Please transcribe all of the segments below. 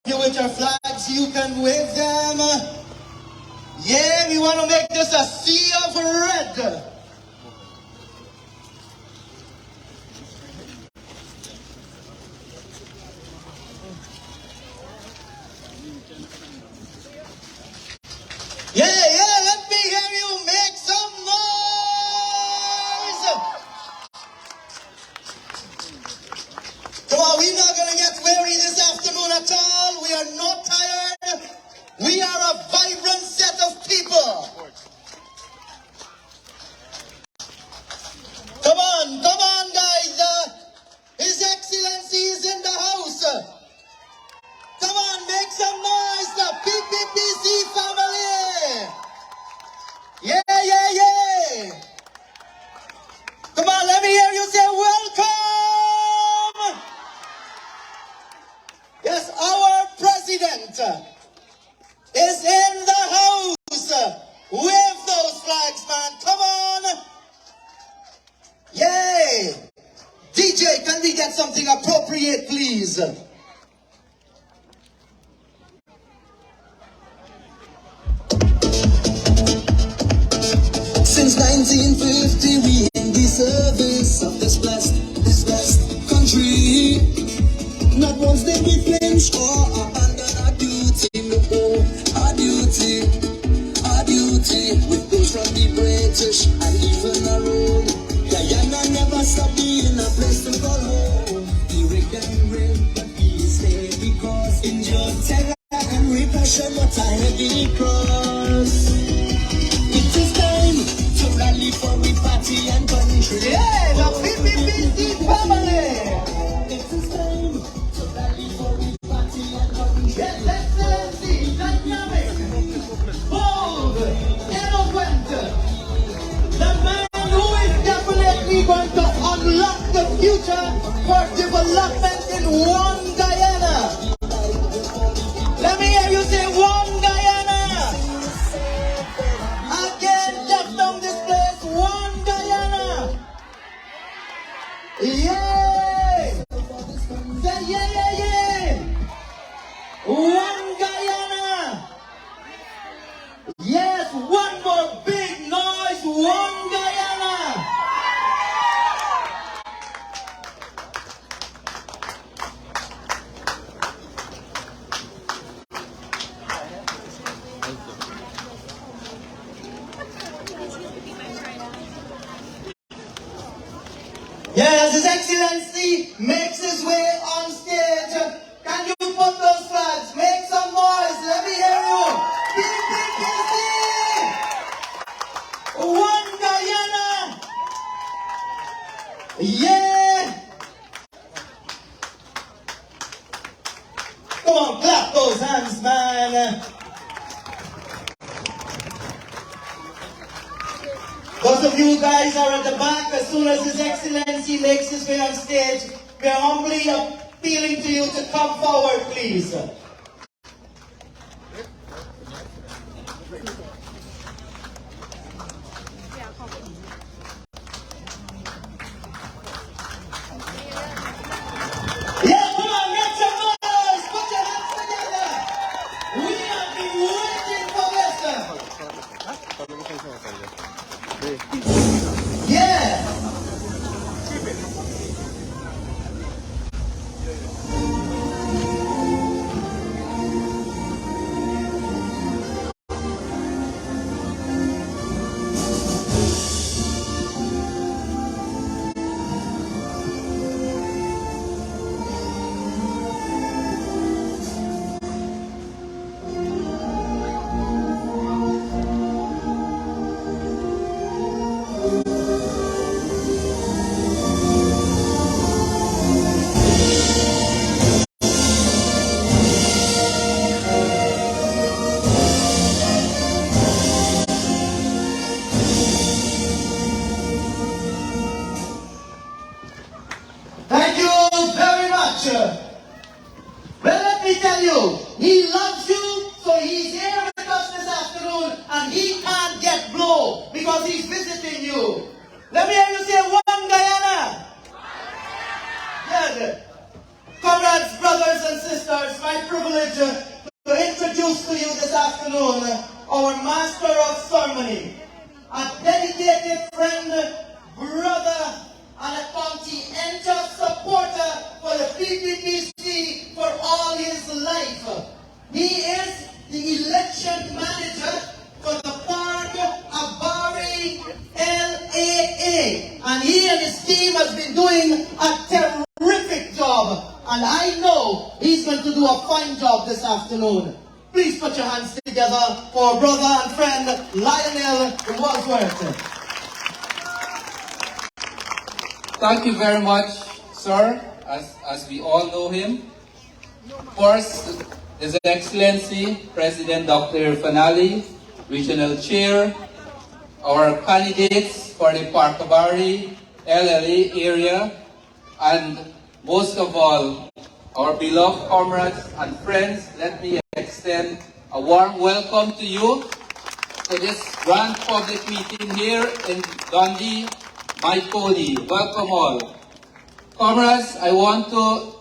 you with your flags, you can wave them. Yeah, we want to make this a sea of red. Yeah, let me hear you make some noise. Come on, we're not going to get weary this afternoon at all. We are not tired. We are a vibrant set of people. Come on, guys. His Excellency is in the house. Come on, make some noise. The PPPC family. Yeah. Come on, let me hear you say welcome. Yes, our president is in the house. Wave those flags, man. Come on. Yay. DJ, can we get something appropriate, please? Since 1950, we in the service of this blessed country. Not once did we flinch or abandon our duty. No, our duty. With those from the British and even our own. Guyana never stopped being a place to call home. The rig and rain, but we stay because endured terror and repression, what a heavy cross. It is time to rally for we party and country. Yeah, the PPPC family. It is time to rally for we party and country. Yes, Excellency, dynamic, bold, eloquent. The man who is definitely going to unlock the future for development in one Guyana. Let me hear you say one Guyana. Again, left down this place, one Guyana. Yay! Say yeah. One Guyana. Yes, one more big noise, one Guyana. Yes, His Excellency makes his way on stage. Can you put those flags? Make some noise. Let me hear you. PPPC. One Guyana. Yeah. Come on, clap those hands, man. Those of you guys are at the back, as soon as His Excellency makes his way on stage, we are humbly appealing to you to come forward, please. Yeah, come on, make some noise! Put your hands together! We have been waiting for this! Yeah! Thank you very much. Well, let me tell you, he loves you, so he's here with us this afternoon, and he can't get blow because he's visiting you. Let me hear you say one Guyana. Good. Comrades, brothers and sisters, my privilege to introduce to you this afternoon our Master of Ceremony, a dedicated friend, brother, and a conscientious supporter for the PPPC for all his life. He is the election manager for the Park Abari LAA, and he and his team has been doing a terrific job, and I know he's going to do a fine job this afternoon. Please put your hands together for our brother and friend Lionel Wadsworth. Thank you very much, sir, as we all know him. First, His Excellency, President Dr. Fanali, Regional Chair, our candidates for the Parkabari, LLA area, and most of all, our beloved comrades and friends, let me extend a warm welcome to you to this grand public meeting here in Dundee, Mahaicony. Welcome all. Comrades, I want to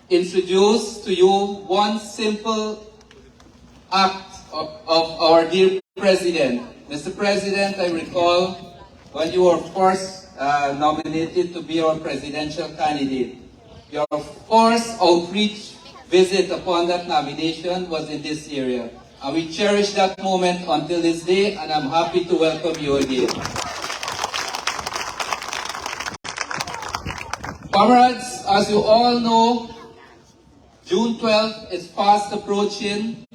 introduce to you one simple act of our dear President. Mr. President, I recall when you were first nominated to be our presidential candidate, your first outreach visit upon that nomination was in this area. And we cherish that moment until this day, and I'm happy to welcome you again. Comrades, as you all know, June 12th is fast approaching,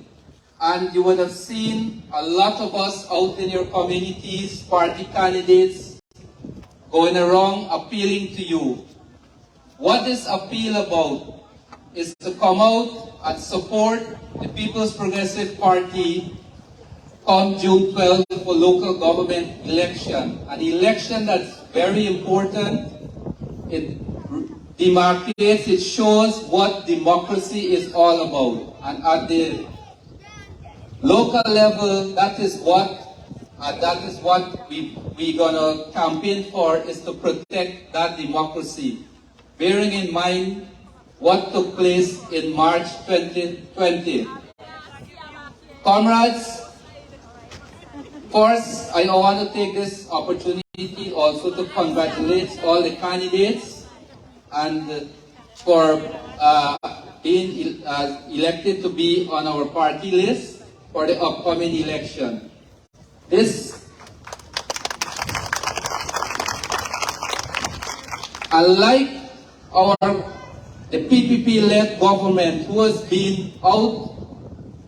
and you would have seen a lot of us out in your communities, party candidates, going around appealing to you. What this appeal about is to come out and support the People's Progressive Party come June 12th for local government election. An election that's very important. It demarcates, it shows what democracy is all about. And at the local level, that is what we're gonna campaign for, is to protect that democracy. Bearing in mind what took place in March 2020. Comrades, first, I want to take this opportunity also to congratulate all the candidates and for being elected to be on our party list for the upcoming election. Unlike the PPP-led government who has been out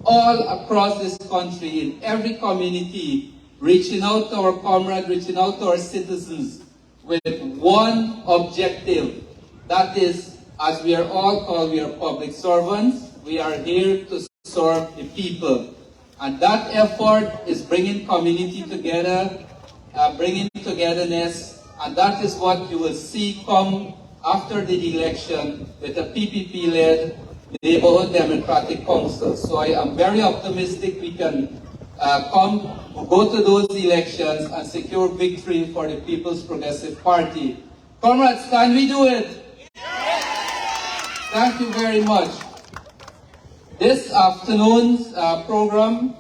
all across this country in every community, reaching out to our comrades, reaching out to our citizens with one objective. That is, as we are all called, we are public servants. We are here to serve the people. And that effort is bringing community together, bringing togetherness, and that is what you will see come after the election with a PPP-led Neighborhood Democratic Council. So I am very optimistic we can go to those elections and secure victory for the People's Progressive Party. Comrades, can we do it? Thank you very much. This afternoon's program,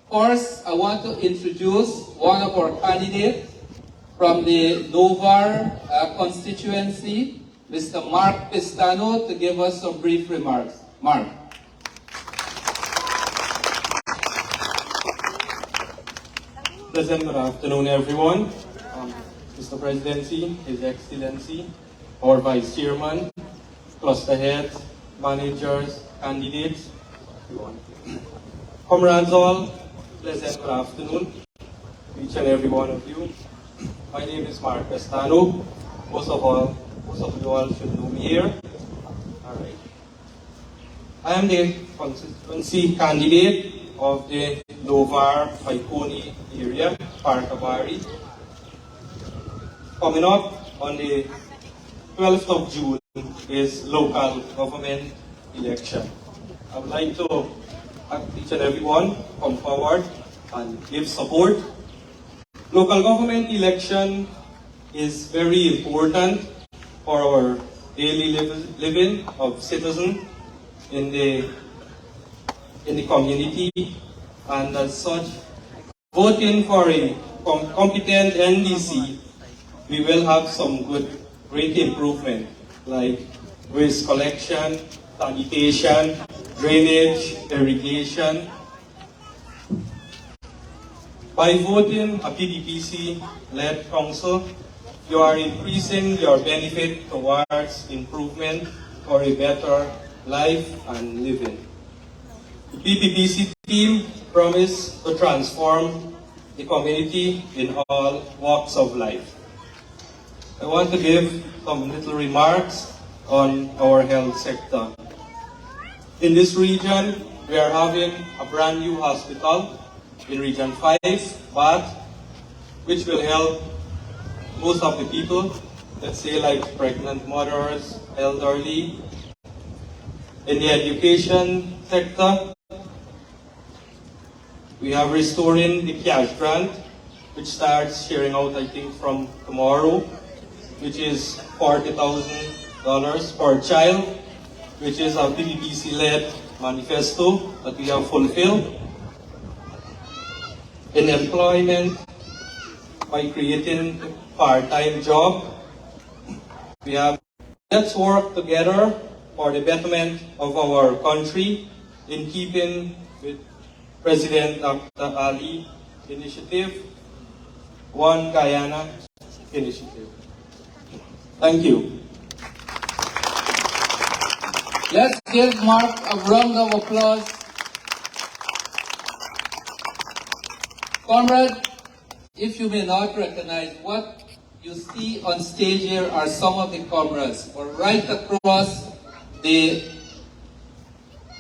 first I want to introduce one of our candidates from the Novar constituency, Mr. Mark Pistano, to give us some brief remarks. Mark. Pleasant good afternoon, everyone. Mr. Presidency, His Excellency, our Vice Chairman, cluster heads, managers, candidates, everyone. Comrades all, pleasant good afternoon, each and every one of you. My name is Mark Castano. Most of you all should know me here. All right. I am the constituency candidate of the Novar Mahaicony area, Parkabari. Coming up on the 12th of June is local government election. I would like to ask each and everyone come forward and give support. Local government election is very important for our daily living of citizens. in the community, and as such, voting for a competent NDC, we will have some great improvement, like waste collection, sanitation, drainage, irrigation. By voting a PPPC-led council, you are increasing your benefit towards improvement for a better life and living. The PPPC team promise to transform the community in all walks of life. I want to give some little remarks on our health sector. In this region, we are having a brand new hospital in Region 5, but which will help most of the people, let's say like pregnant mothers, elderly. In the education sector, we have restoring the cash grant, which starts sharing out, I think, from tomorrow, which is $40,000 per child, which is a PPPC-led manifesto that we have fulfilled. In employment, by creating a part-time job, we have let's work together for the betterment of our country in keeping with President Dr. Ali initiative, One Guyana initiative. Thank you. Let's give Mark a round of applause. Comrade, if you may not recognize, what you see on stage here are some of the comrades. Or right across the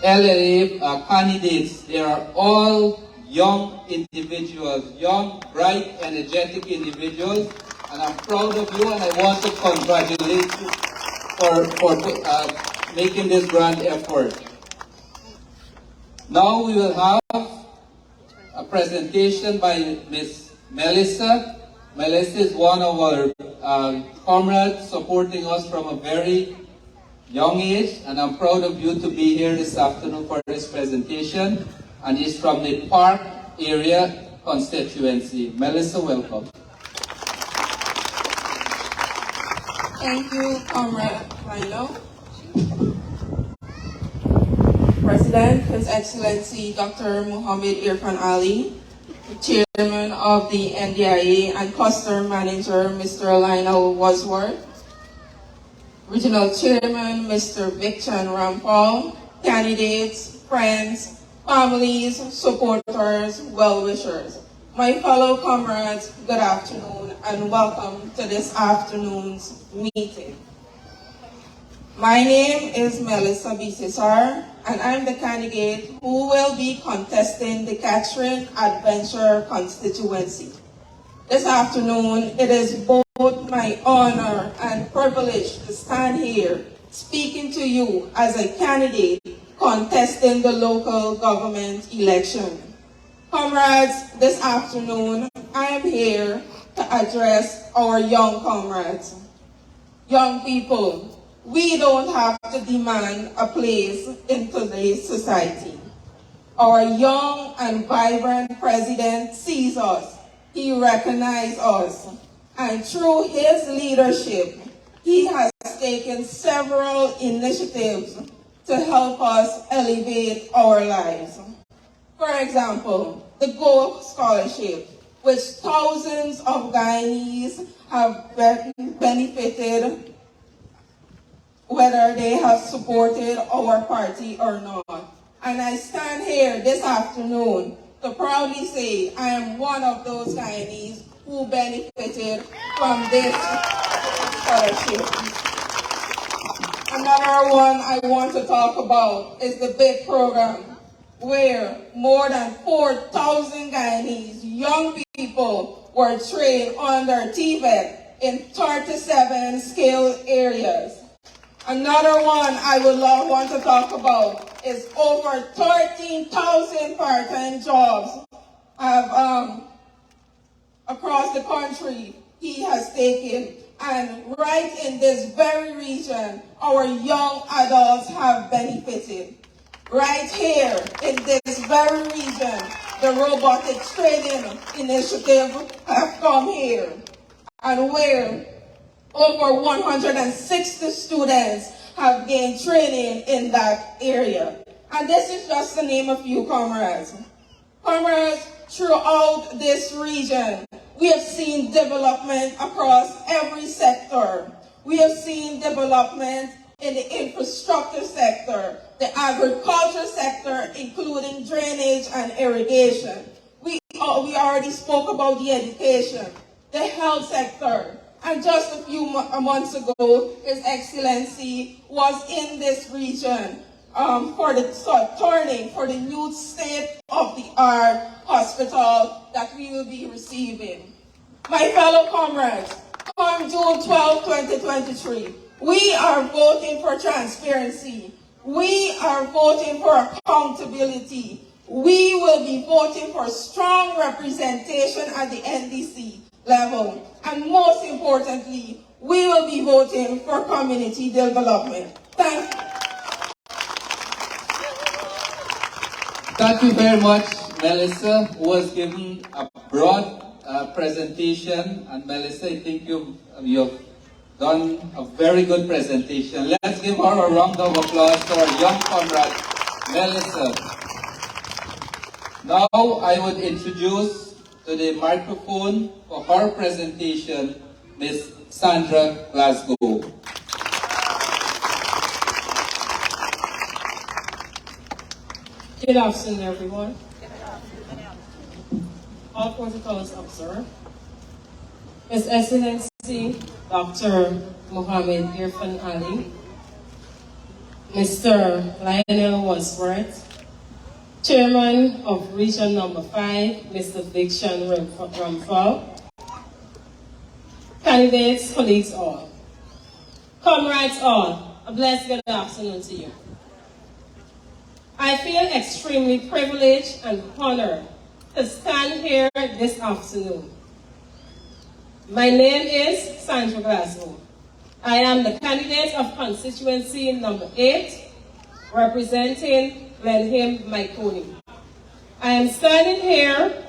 LLA candidates, they are all young individuals, young, bright, energetic individuals, and I'm proud of you and I want to congratulate you for making this grand effort. Now we will have a presentation by Ms. Melissa. Melissa is one of our comrades supporting us from a very young age, and I'm proud of you to be here this afternoon for this presentation. And is from the Park Area constituency. Melissa, welcome. Thank you, Comrade Milo. President, His Excellency Dr. Muhammad Irfan Ali, Chairman of the NDIA and Cluster Manager Mr. Lionel Wadsworth, Regional Chairman Mr. Vichan Rampal, candidates, friends, families, supporters, well-wishers. My fellow comrades, good afternoon and welcome to this afternoon's meeting. My name is Melissa B. Cesar, and I'm the candidate who will be contesting the Catherine Adventure constituency. This afternoon, it is both my honor and privilege to stand here speaking to you as a candidate contesting the local government election. Comrades, this afternoon, I am here to address our young comrades. Young people, we don't have to demand a place in today's society. Our young and vibrant president sees us, he recognizes us, and through his leadership, he has taken several initiatives to help us elevate our lives. For example, the Go Scholarship, which thousands of Guyanese have benefited whether they have supported our party or not. And I stand here this afternoon to proudly say I am one of those Guyanese who benefited from this scholarship. Another one I want to talk about is the BID program, where more than 4,000 Guyanese young people were trained under TVET in 37 skilled areas. Another one I would want to talk about is over 13,000 part-time jobs have across the country he has taken And right in this very region, our young adults have benefited. Right here in this very region, the robotic training initiative have come here. And where over 160 students have gained training in that area. And this is just to name a few, comrades. Comrades, throughout this region, we have seen development across every sector. We have seen development in the infrastructure sector, the agriculture sector, including drainage and irrigation. We already spoke about the education, the health sector. And just a few months ago, His Excellency was in this region for the turning for the new state-of-the-art hospital that we will be receiving. My fellow comrades, on June 12, 2023, we are voting for transparency. We are voting for accountability. We will be voting for strong representation at the NDC level. And most importantly, we will be voting for community development. Thank you. Thank you very much, Melissa, who has given a broad presentation. And Melissa, I think you've done a very good presentation. Let's give her a round of applause to our young comrade, Melissa. Now I would introduce to the microphone for her presentation, Ms. Sandra Glasgow. Good afternoon, everyone. All protocols observed. His Excellency Dr. Mohammed Irfan Ali, Mr. Lionel Wadsworth, Chairman of Region Number 5, Mr. Dikshan Ramphal, candidates, colleagues all, comrades all, a blessed good afternoon to you. I feel extremely privileged and honored to stand here this afternoon. My name is Sandra Glasgow. I am the candidate of constituency number 8, representing Glenham, Mahaicony. I am standing here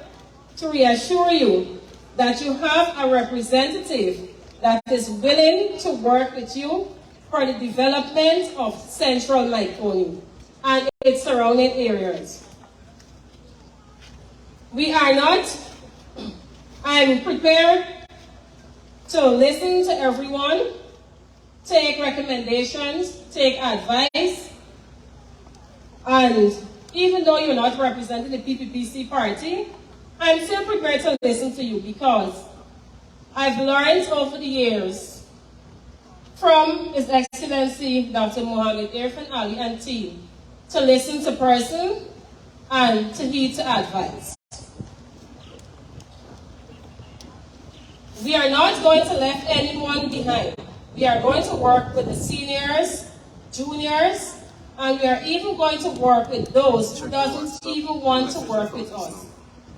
to reassure you that you have a representative that is willing to work with you for the development of central Mahaicony and its surrounding areas. I'm prepared to listen to everyone, take recommendations, take advice, and even though you're not representing the PPPC party, I'm still prepared to listen to you because I've learned over the years from His Excellency Dr. Mohammed Irfan Ali and team to listen to person and to heed to advice. We are not going to leave anyone behind. We are going to work with the seniors, juniors, and we are even going to work with those who doesn't even want to work with us.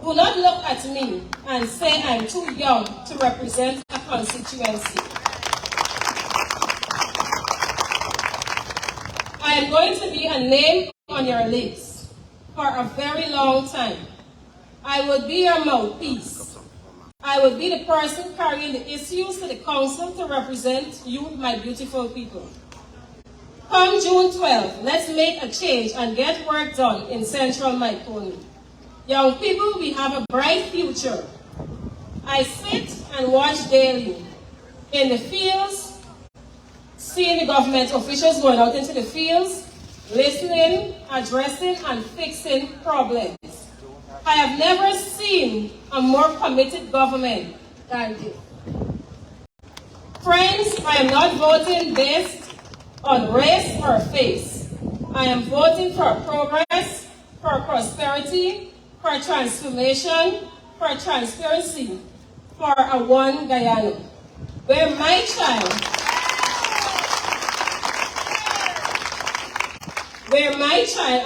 Do not look at me and say I'm too young to represent a constituency. I am going to be a name on your list for a very long time. I will be your mouthpiece. I will be the person carrying the issues to the council to represent you, my beautiful people. Come June 12, let's make a change and get work done in central Mahaicony. Young people, we have a bright future. I sit and watch daily in the fields, seeing the government officials going out into the fields, listening, addressing, and fixing problems. I have never seen a more committed government than this. Friends, I am not voting based on race or face. I am voting for progress, for prosperity, for transformation, for transparency, for a one Guyana, where my child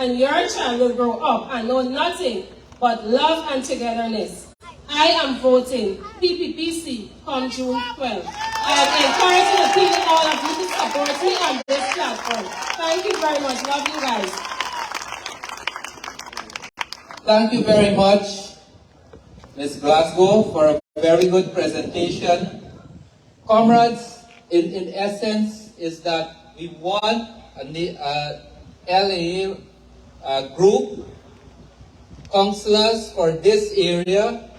and your child will grow up and know nothing but love and togetherness. I am voting PPPC come June 12. I'm encouraging and appealing all of you to support me on this platform. Thank you very much. Love you guys. Thank you very much, Ms. Glasgow, for a very good presentation. Comrades, in essence, is that we want a LA group, councillors for this area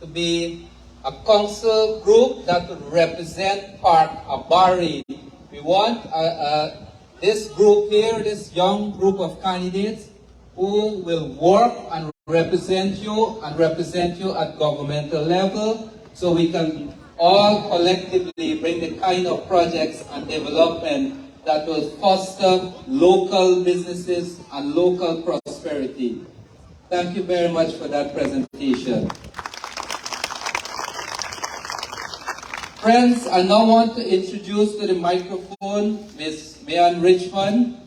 to be a council group that will represent Park Abari. We want this group here, this young group of candidates who will work and represent you at governmental level, so we can all collectively bring the kind of projects and development that will foster local businesses and local prosperity. Thank you very much for that presentation. Friends, I now want to introduce to the microphone Ms. Mayan Richmond,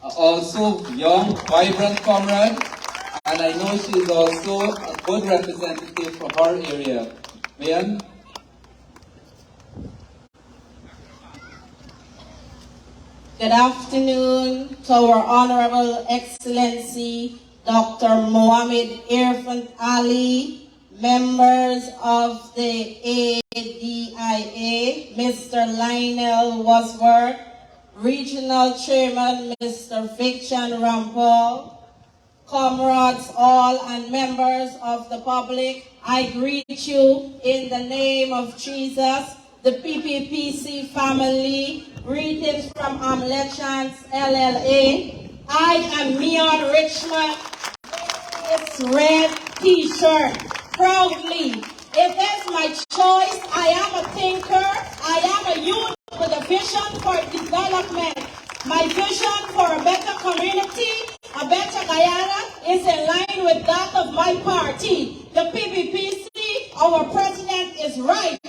also young, vibrant comrade, and I know she is also a good representative for her area. Mayan? Good afternoon to our Honorable Excellency, Dr. Mohammed Irfan Ali, members of the ADIA, Mr. Lionel Wasworth, Regional Chairman, Mr. Fiction Rampal, comrades all and members of the public, I greet you in the name of Jesus, the PPPC family. Greetings from Amlechans LLA. I am Mayan Richmond. This red t-shirt, proudly. If it's my choice, I am a thinker. I am a youth with a vision for development. My vision for a better community, a better Guyana, is in line with that of my party. The PPPC, our president, is right.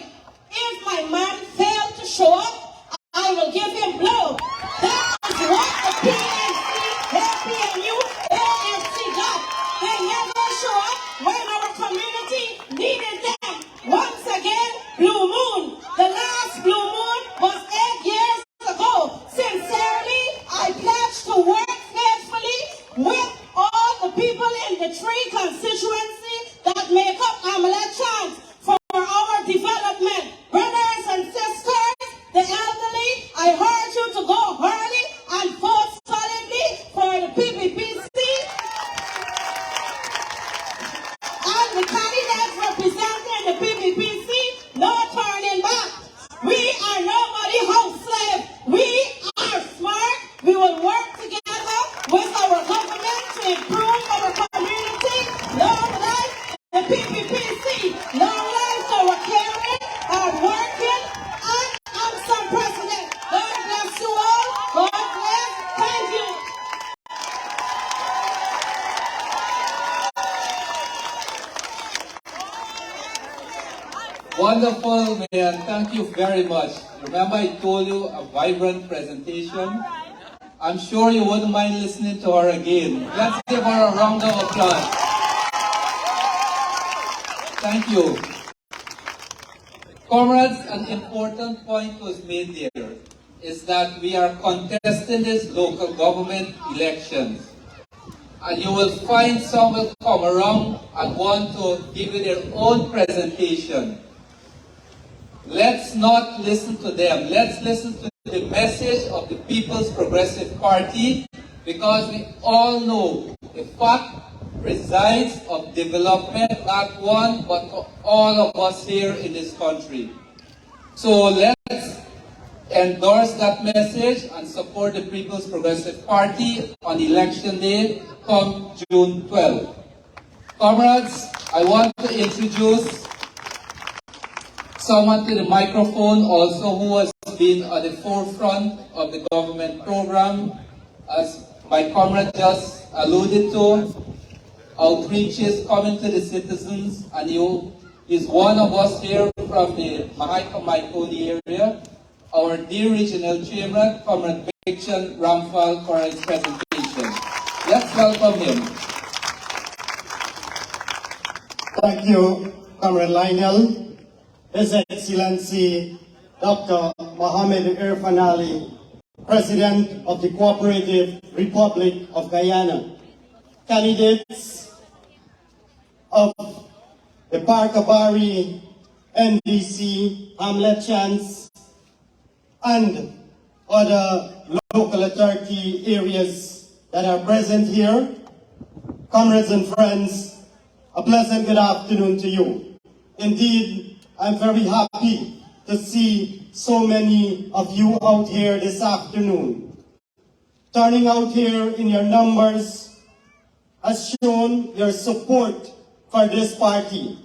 If my man failed to show up, I will give him blow. That is what the PNC, APNU, ANC got. They never show up when our community needed them. Once again, Blue Moon. The last Blue Moon was 8 years ago. Sincerely, I pledge to work faithfully with all the people in the three constituencies that make up Amlechans for our development. Brothers and sisters, the elderly, I urge you to go early and vote solidly for the PPPC and the candidates representing the PPPC. No turning back. We are nobody's house slave. We are smart. We will work together with our government to improve our community. Long life the PPPC. Long life our caring, hard working, and handsome president. God bless you all. God bless. Thank you. Wonderful, Mayan. Thank you very much. Remember I told you a vibrant presentation? I'm sure you wouldn't mind listening to her again. Let's give her a round of applause. Thank you. Comrades, an important point was made there, is that we are contesting these local government elections. And you will find some will come around and want to give you their own presentation. Let's not listen to them. Let's listen to the message of the People's Progressive Party, because we all know the fact resides of development, not one, but for all of us here in this country. So let's endorse that message and support the People's Progressive Party on election day come June 12. Comrades, I want to introduce someone to the microphone also who has been at the forefront of the government program. As my comrade just alluded to, outreaches coming to the citizens, and he is one of us here from the Mahaicony area. Our dear regional chairman, Comrade Fiction Ramphal, for his presentation. Let's welcome him. Thank you, Comrade Lionel. His Excellency, Dr. Mohamed Irfan Ali, President of the Cooperative Republic of Guyana, candidates of the Parkabari, NDC, Hamlet Chance, and other local authority areas that are present here. Comrades and friends, a pleasant good afternoon to you. Indeed, I'm very happy to see so many of you out here this afternoon. Turning out here in your numbers has shown your support for this party.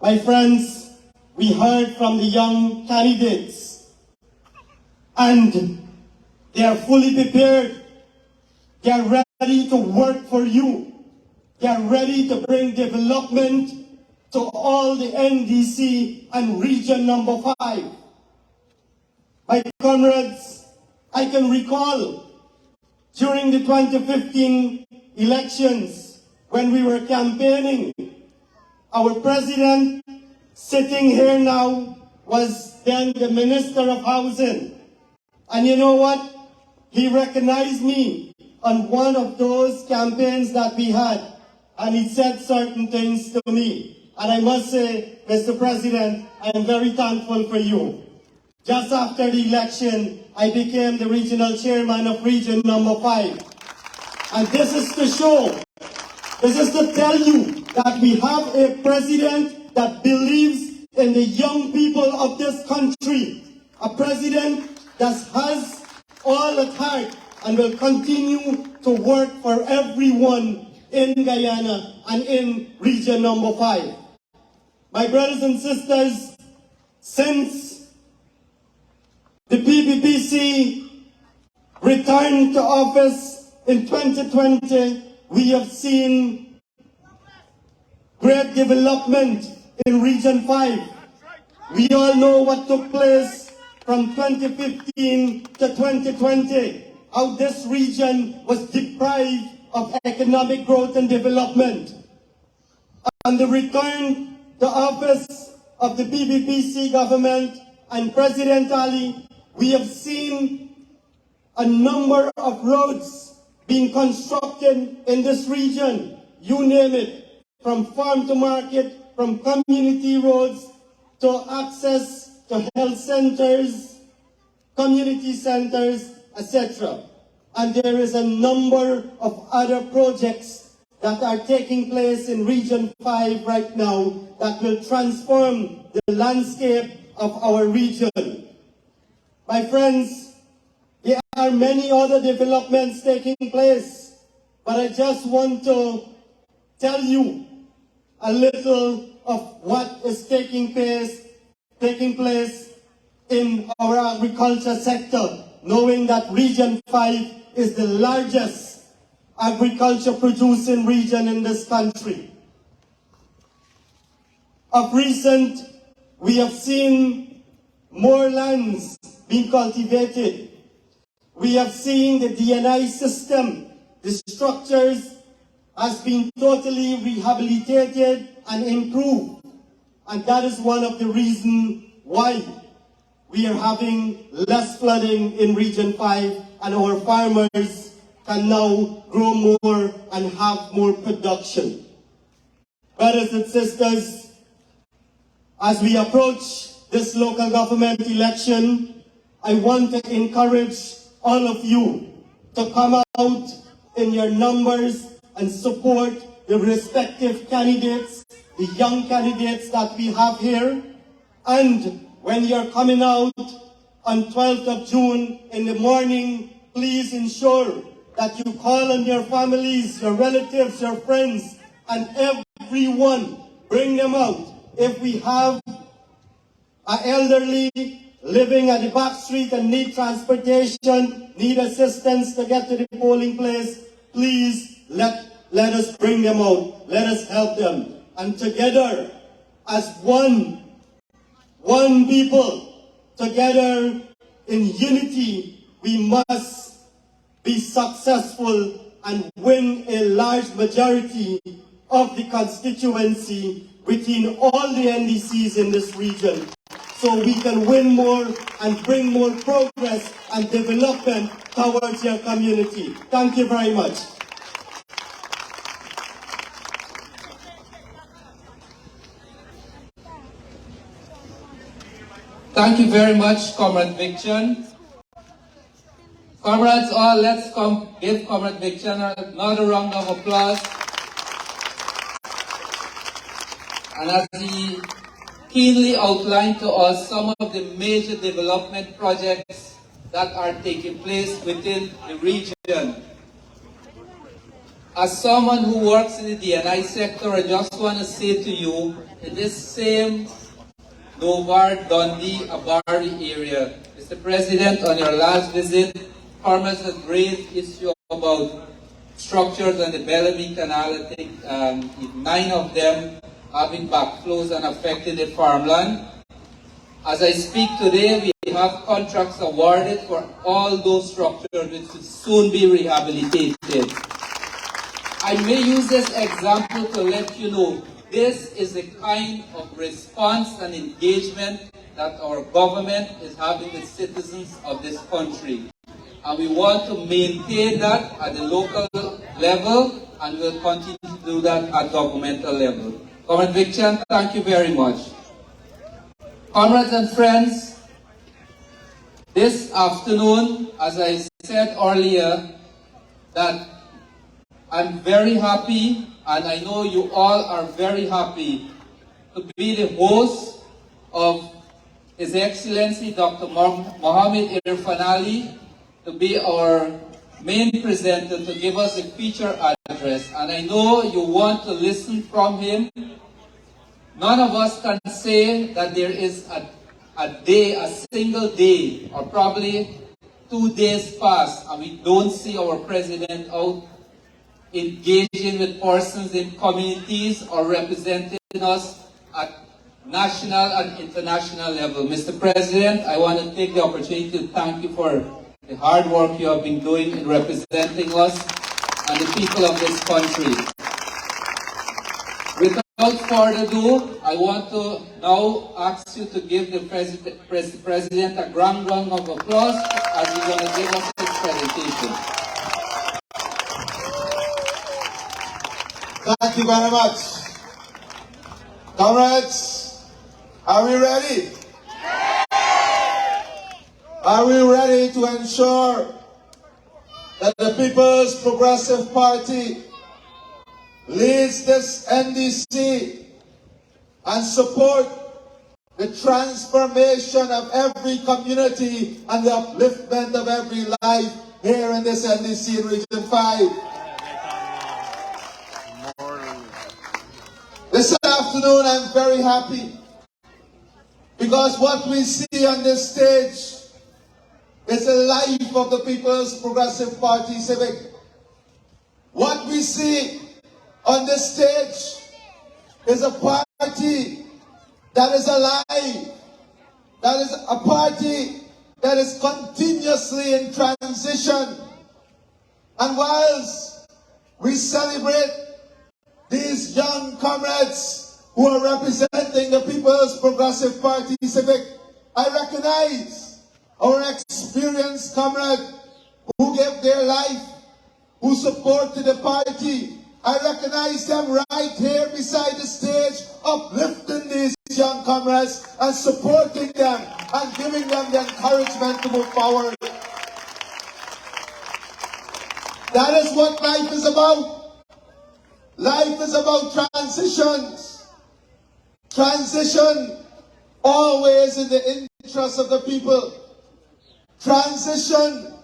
My friends, we heard from the young candidates, and they are fully prepared. They are ready to work for you. They are ready to bring development to all the NDC and region number 5. My comrades, I can recall during the 2015 elections when we were campaigning, our president sitting here now was then the Minister of Housing. And you know what? He recognized me on one of those campaigns that we had, and he said certain things to me. And I must say, Mr. President, I am very thankful for you. Just after the election, I became the regional chairman of region number 5. And this is to show, this is to tell you that we have a president that believes in the young people of this country. A president that has all at heart and will continue to work for everyone in Guyana and in region number 5. My brothers and sisters, since the PPPC returned to office in 2020, we have seen great development in Region 5. We all know what took place from 2015 to 2020, how this region was deprived of economic growth and development. On the return to office of the PPPC government and President Ali, we have seen a number of roads being constructed in this region. You name it, from farm to market, from community roads to access to health centers, community centers, etc. And there is a number of other projects that are taking place in Region 5 right now that will transform the landscape of our region. My friends, there are many other developments taking place, but I just want to tell you a little of what is taking place in our agriculture sector, knowing that Region 5 is the largest agriculture producing region in this country. Of recent, we have seen more lands being cultivated. We have seen the DNI system, the structures has been totally rehabilitated and improved. And that is one of the reasons why we are having less flooding in Region 5, and our farmers can now grow more and have more production. Brothers and sisters, as we approach this local government election, I want to encourage all of you to come out in your numbers and support the respective candidates, the young candidates that we have here. And when you're coming out on 12th of June in the morning, please ensure that you call on your families, your relatives, your friends, and everyone. Bring them out. If we have an elderly living at the back street and need transportation, need assistance to get to the polling place, please let us bring them out. Let us help them. And together, as one people, together in unity, we must be successful and win a large majority of the constituency between all the NDCs in this region. so we can win more and bring more progress and development towards your community. Thank you very much. Thank you very much, Comrade Victon. Comrades, all, let's give Comrade Victon another round of applause. And as he keenly outlined to us some of the major development projects that are taking place within the region. As someone who works in the DNI sector, I just want to say to you, in this same Dover, Dundee, Abari area, Mr. President, on your last visit, farmers had raised issue about structures on the Bellamy Canal. I think 9 of them having backflows and affecting the farmland. As I speak today, we have contracts awarded for all those structures which will soon be rehabilitated. I may use this example to let you know this is the kind of response and engagement that our government is having with citizens of this country. And we want to maintain that at the local level, and we'll continue to do that at governmental level. Comrade Victon, thank you very much. Comrades and friends, this afternoon, as I said earlier, that I'm very happy, and I know you all are very happy, to be the host of His Excellency Dr. Mohammed Irfan Ali, to be our main presenter, to give us a feature address. And I know you want to listen from him. None of us can say that there is a single day, or probably 2 days pass, and we don't see our president out engaging with persons in communities or representing us at national and international level. Mr. President, I want to take the opportunity to thank you for the hard work you have been doing in representing us and the people of this country. Without further ado, I want to now ask you to give the President a grand round of applause as he's going to give us his presentation. Thank you very much. Comrades, are we ready? Are we ready to ensure that the People's Progressive Party leads this NDC and support the transformation of every community and the upliftment of every life here in this NDC in Region 5? This afternoon I'm very happy because what we see on this stage is the life of the People's Progressive Party Civic. What we see on this stage is a party that is alive, that is a party that is continuously in transition. And whilst we celebrate these young comrades who are representing the People's Progressive Party Civic, I recognize our experienced comrades who gave their life, who supported the party. I recognize them right here beside the stage, uplifting these young comrades and supporting them and giving them the encouragement to move forward. That is what life is about. Life is about transitions. Transition always in the interest of the people. Transition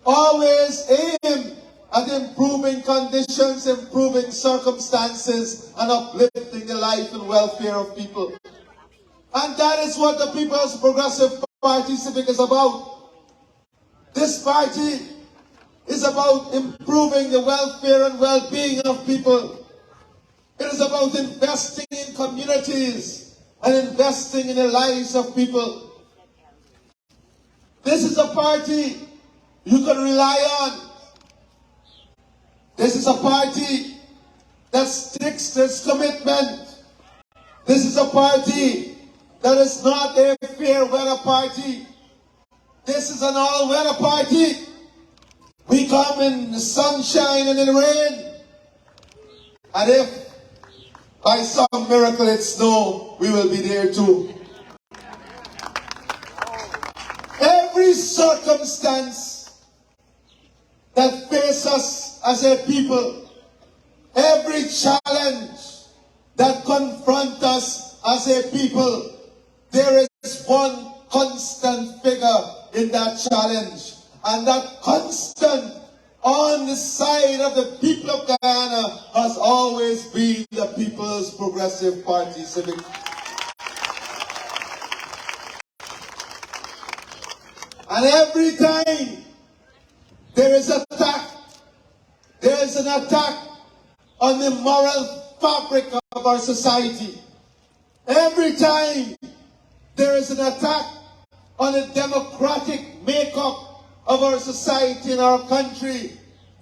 always aimed at improving conditions, improving circumstances, and uplifting the life and welfare of people. And that is what the People's Progressive Party Civic is about. This party is about improving the welfare and well-being of people. It is about investing in communities and investing in the lives of people. This is a party you can rely on. This is a party that sticks to its commitment. This is a party that is not a fair weather party. This is an all-weather party. We come in the sunshine and in the rain. And if by some miracle it snows, we will be there too. Every circumstance that faces us as a people, every challenge that confronts us as a people, there is one constant figure in that challenge. And that constant on the side of the people of Guyana has always been the People's Progressive Party Civic. And every time there is an attack on the moral fabric of our society. Every time there is an attack on the democratic makeup of our society and our country,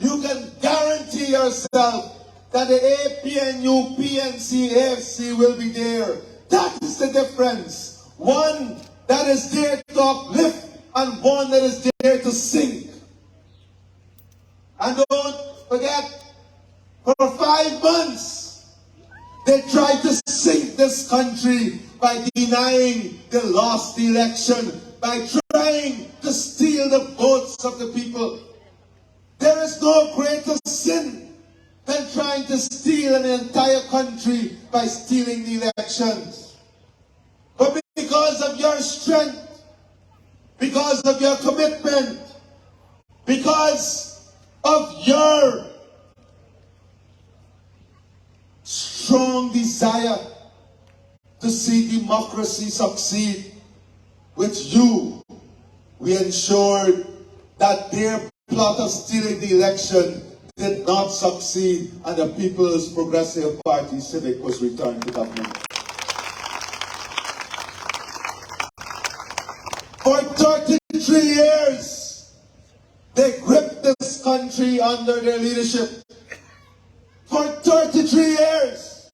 you can guarantee yourself that the APNU, PNC, AFC will be there. That is the difference. One that is there to uplift and one that is there to sink. And don't forget, for 5 months, they tried to sink this country by denying the lost election, by trying to steal the votes of the people. There is no greater sin than trying to steal an entire country by stealing the elections. But because of your strength, because of your commitment, because of your strong desire to see democracy succeed, with you, we ensured that their plot of stealing the election did not succeed and the People's Progressive Party Civic was returned to government. For 33 years, they gripped this country under their leadership. For 33 years,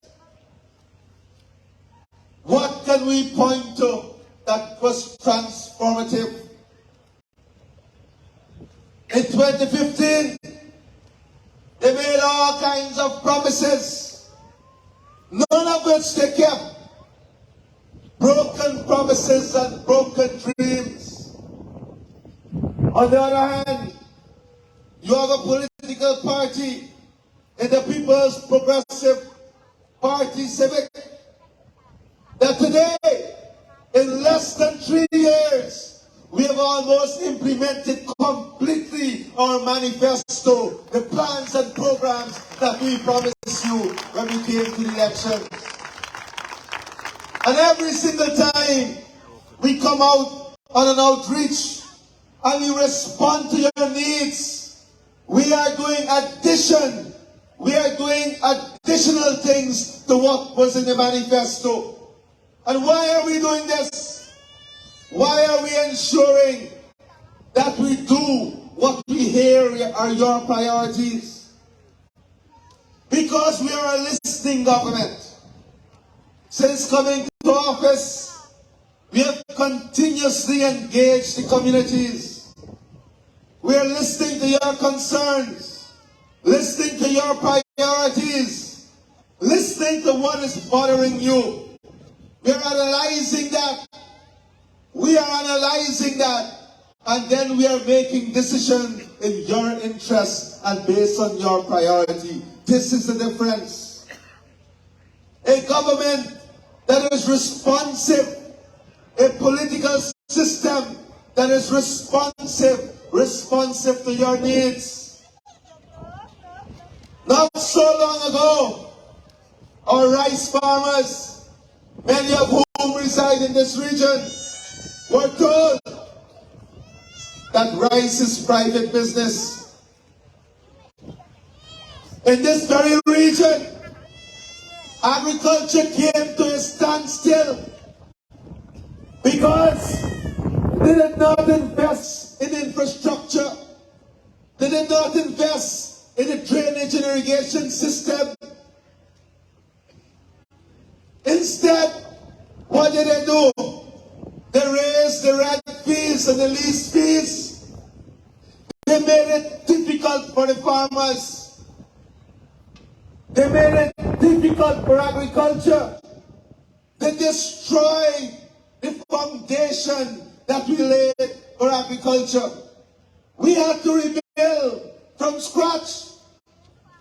what can we point to that was transformative? In 2015, they made all kinds of promises, none of which they kept. Broken promises and broken dreams. On the other hand, you have a political party in the People's Progressive Party Civic that today, in less than 3 years, we have almost implemented completely our manifesto, the plans and programs that we promised you when we came to the election. And every single time we come out on an outreach and we respond to your needs, we are doing additional things to what was in the manifesto. And why are we doing this? Why are we ensuring that we do what we hear are your priorities? Because we are a listening government. Since coming to office, we have continuously engaged the communities. We are listening to your concerns, listening to your priorities, listening to what is bothering you. We are analyzing that. We are analyzing that. And then we are making decisions in your interest and based on your priority. This is the difference. A government that is responsive, a political system that is responsive to your needs. Not so long ago, our rice farmers, many of whom reside in this region, were told that rice is private business. In this very region, agriculture came to a standstill because they did not invest in infrastructure. They did not invest in a drainage and irrigation system. Instead, what did they do? They raised the red fees and the lease fees. They made it difficult for the farmers. They made it difficult for agriculture. They destroyed the foundation that we laid for agriculture. We had to rebuild from scratch.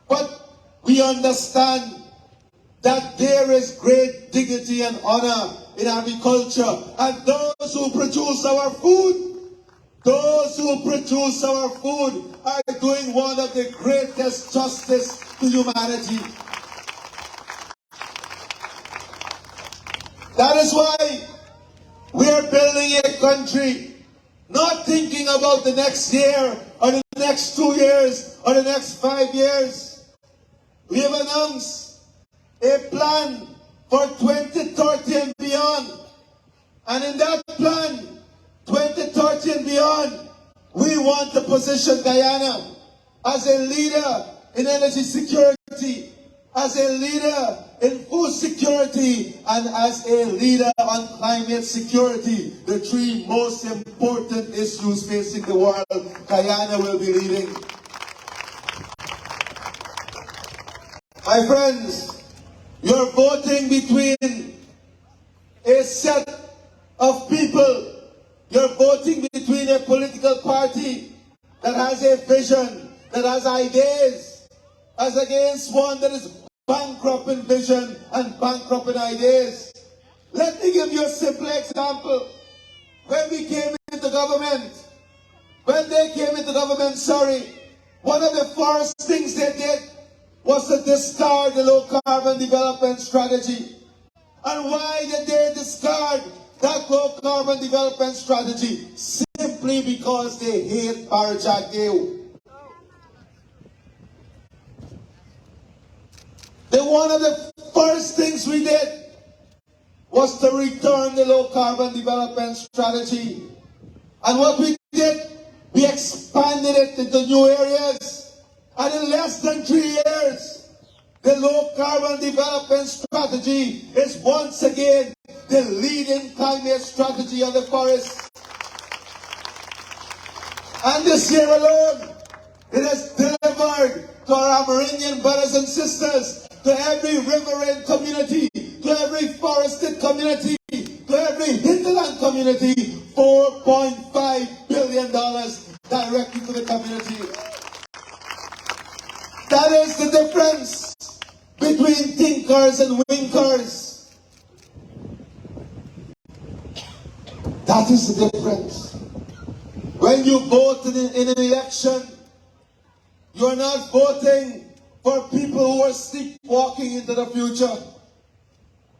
But we understand that there is great dignity and honor in agriculture. And those who produce our food, are doing one of the greatest justice to humanity. That is why we are building a country, not thinking about the next year, or the next 2 years, or the next 5 years. We have announced a plan for 2030 and beyond. And in that plan, 2030 and beyond, we want to position Guyana as a leader in energy security, as a leader in food security, and as a leader on climate security. The three most important issues facing the world, Guyana will be leading. My friends, you're voting between a set of people. You're voting between a political party that has a vision, that has ideas, as against one that is bankrupt in vision and bankrupt in ideas. Let me give you a simple example. When we came into government, one of the first things they did was to discard the low carbon development strategy. And why did they discard that low carbon development strategy? Simply because they hate Barajagdeo. One of the first things we did was to return the low carbon development strategy. And what we did, we expanded it into new areas. And in less than 3 years, the low carbon development strategy is once again the leading climate strategy of the forest. And this year alone, it has delivered to our Amerindian brothers and sisters, to every riverine community, to every forested community, to every hinterland community, $4.5 billion directly to the community. That is the difference between thinkers and winkers. That is the difference. When you vote in an election, you're not voting for people who are sleepwalking into the future.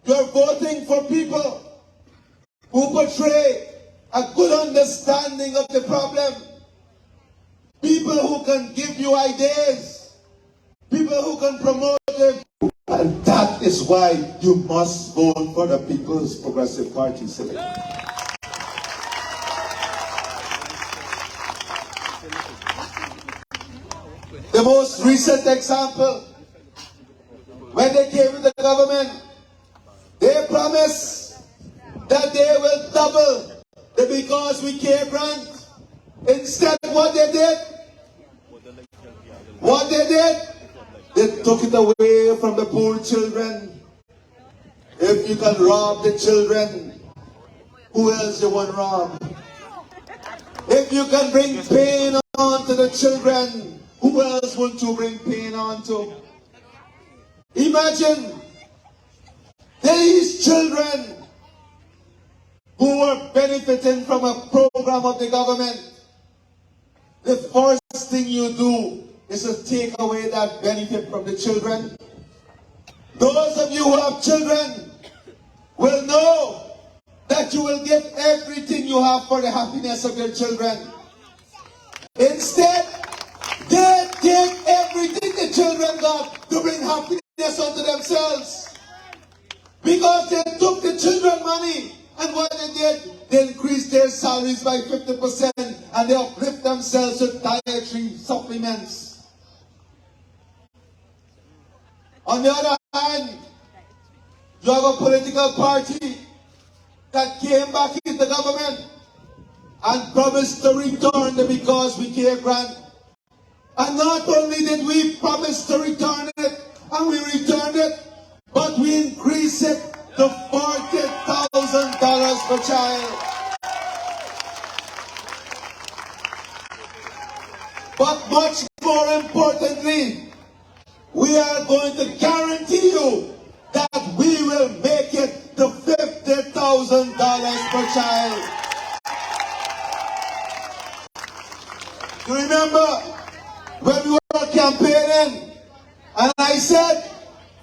You're voting for people who portray a good understanding of the problem. People who can give you ideas. People who can promote it. And that is why you must vote for the People's Progressive Party today. The most recent example, when they came to the government, they promised that they will double the Because We Care grant. Instead, what they did, they took it away from the poor children. If you can rob the children, who else you want to rob? If you can bring pain on to the children, who else would you bring pain on to? Imagine these children who were benefiting from a program of the government. The first thing you do is to take away that benefit from the children. Those of you who have children will know that you will give everything you have for the happiness of your children. Instead, they take everything the children got to bring happiness onto themselves. Because they took the children money, and what they did, they increased their salaries by 50% and they uplift themselves with dietary supplements. On the other hand, you have a political party that came back into government and promised to return the Because We Care grant. And not only did we promise to return it, and we returned it, but we increased it to $40,000 per child. But much more importantly, we are going to guarantee you that we will make it to $50,000 per child. You remember when we were campaigning and I said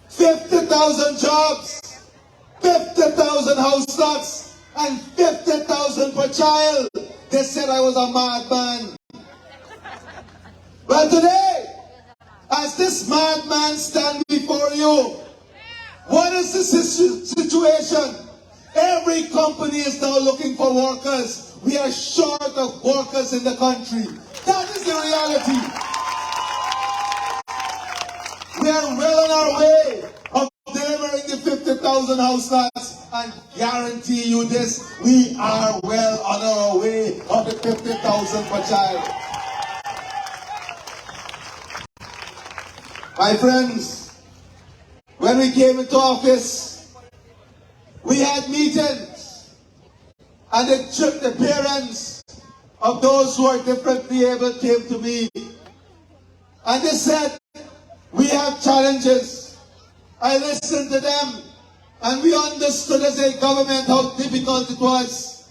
50,000 jobs, 50,000 house lots, and 50,000 per child? They said I was a madman. But today, as this madman stands before you, what is the situation? Every company is now looking for workers. We are short of workers in the country. That is the reality. We are well on our way of delivering the 50,000 house lots, and guarantee you this, we are well on our way of the 50,000 per child. My friends, when we came into office, we had meetings, and the parents of those who are differently able came to me, and they said, we have challenges. I listened to them, and we understood as a government how difficult it was,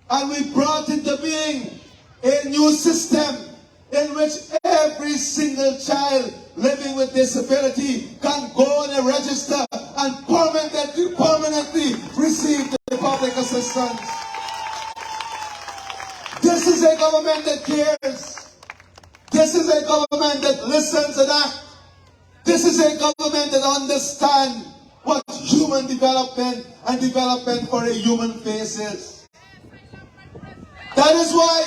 and we brought into being a new system in which every single child living with disability can go on a register and permanently receive the public assistance. This is a government that cares. This is a government that listens and acts. This is a government that understands what human development and development for a human face is. That is why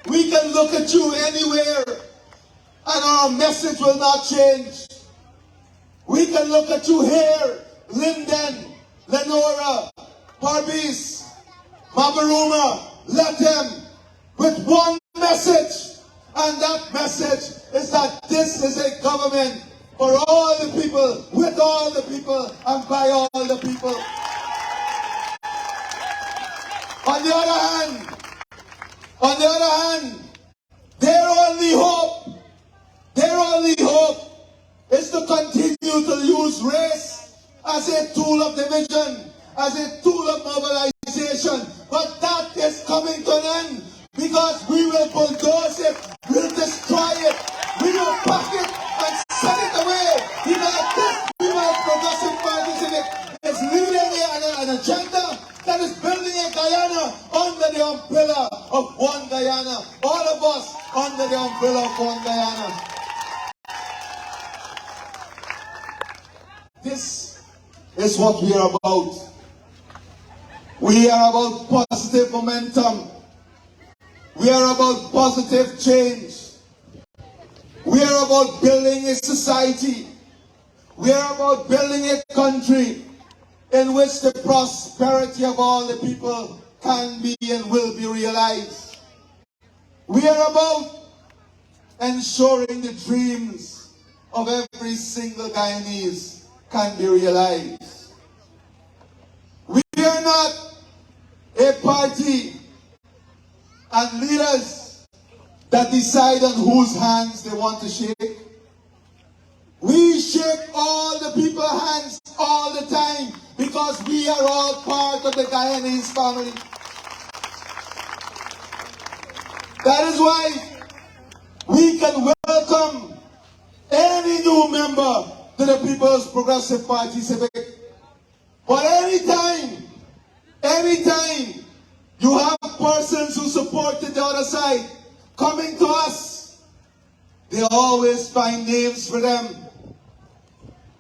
we can look at you anywhere and our message will not change. We can look at you here, Linden, Lenora, Parvis, Mabaruma, Latem, with one message. And that message is that this is a government for all the people, with all the people, and by all the people. On the other hand, their only hope is to continue to use race as a tool of division, as a tool of mobilization. But that is coming to an end, because we will bulldoze it, we'll destroy it, we will pack it and send it away. Because this female progressive party is leading an agenda that is building a Guyana under the umbrella of one Guyana. All of us under the umbrella of one Guyana. This is what we are about. We are about positive momentum. We are about positive change. We are about building a society. We are about building a country in which the prosperity of all the people can be and will be realized. We are about ensuring the dreams of every single Guyanese can be realized. We are not a party and leaders that decide on whose hands they want to shake. We shake all the people's hands all the time because we are all part of the Guyanese family. That is why we can welcome any new member to the People's Progressive Party Civic. But anytime you have persons who supported the other side coming to us, they always find names for them.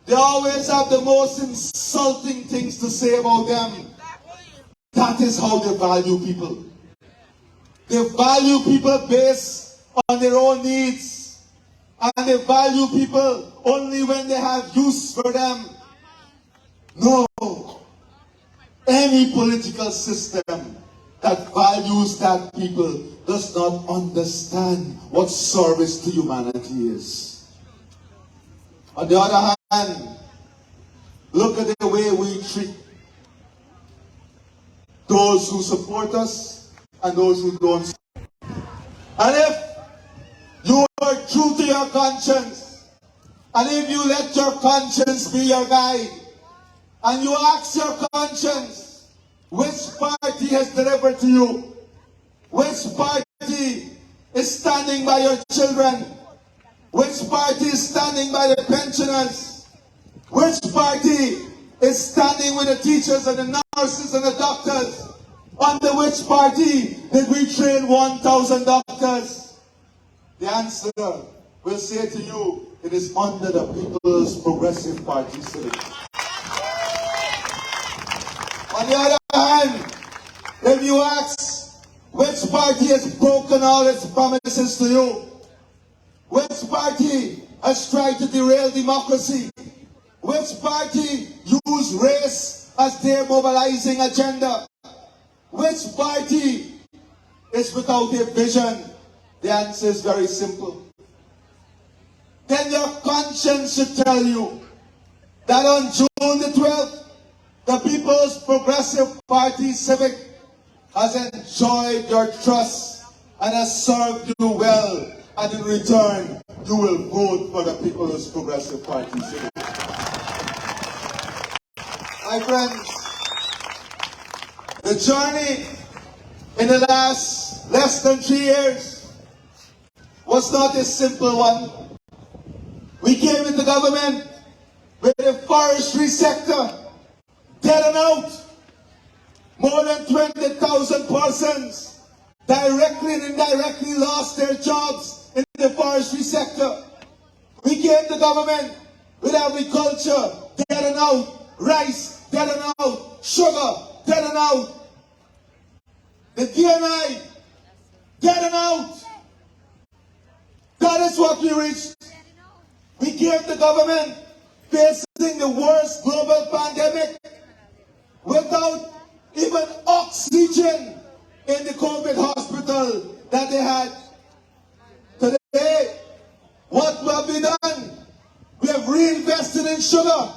They always have the most insulting things to say about them. That is how they value people. They value people based on their own needs. And they value people only when they have use for them. No. Any political system that values that people does not understand what service to humanity is. On the other hand, look at the way we treat those who support us and those who don't. And if you are true to your conscience, and if you let your conscience be your guide, and you ask your conscience, which party has delivered to you? Which party is standing by your children? Which party is standing by the pensioners? Which party is standing with the teachers and the nurses and the doctors? Under which party did we train 1,000 doctors? The answer will say to you, it is under the People's Progressive Party. On the other hand, if you ask which party has broken all its promises to you, which party has tried to derail democracy, which party used race as their mobilizing agenda, which party is without a vision, the answer is very simple. Then your conscience should tell you that on June the 12th, the People's Progressive Party Civic has enjoyed your trust and has served you well, and in return, you will vote for the People's Progressive Party Civic. My friends, the journey in the last less than 3 years was not a simple one. We came into government with the forestry sector dead and out. More than 20,000 persons directly and indirectly lost their jobs in the forestry sector. We came to government with agriculture dead and out, rice dead and out, sugar dead and out, the DNI dead and out. That is what we reached. We came to government facing the worst global pandemic without even oxygen in the COVID hospital that they had. Today, what have we done? We have reinvested in sugar,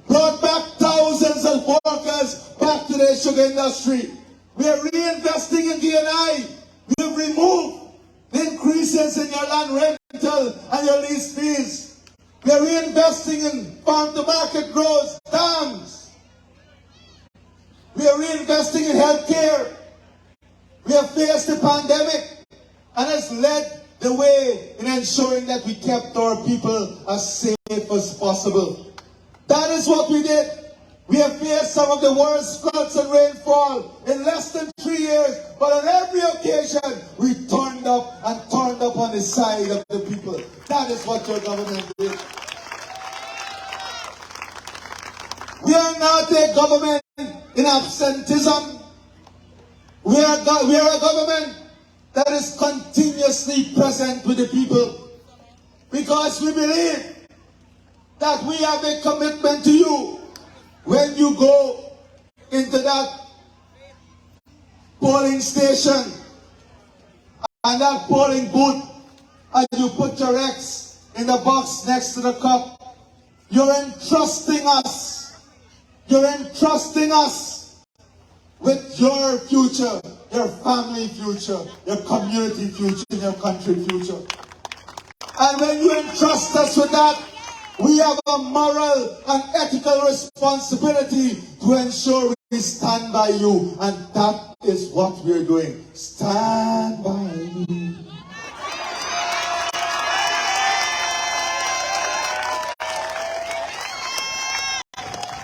brought back thousands of workers back to the sugar industry. We are reinvesting in DNI. We have removed the increases in your land rental and your lease fees. We are reinvesting in farm-to-market growth, dams. We are reinvesting in healthcare. We have faced the pandemic and has led the way in ensuring that we kept our people as safe as possible. That is what we did. We have faced some of the worst floods and rainfall in less than 3 years, but on every occasion we turned up on the side of the people. That is what your government did. We are not a government in absenteeism. We are a government that is continuously present with the people, because we believe that we have a commitment to you. When you go into that polling station and that polling booth and you put your X in the box next to the cup, you're entrusting us. You're entrusting us with your future, your family future, your community future, your country future. And when you entrust us with that, we have a moral and ethical responsibility to ensure we stand by you. And that is what we're doing. Stand by me.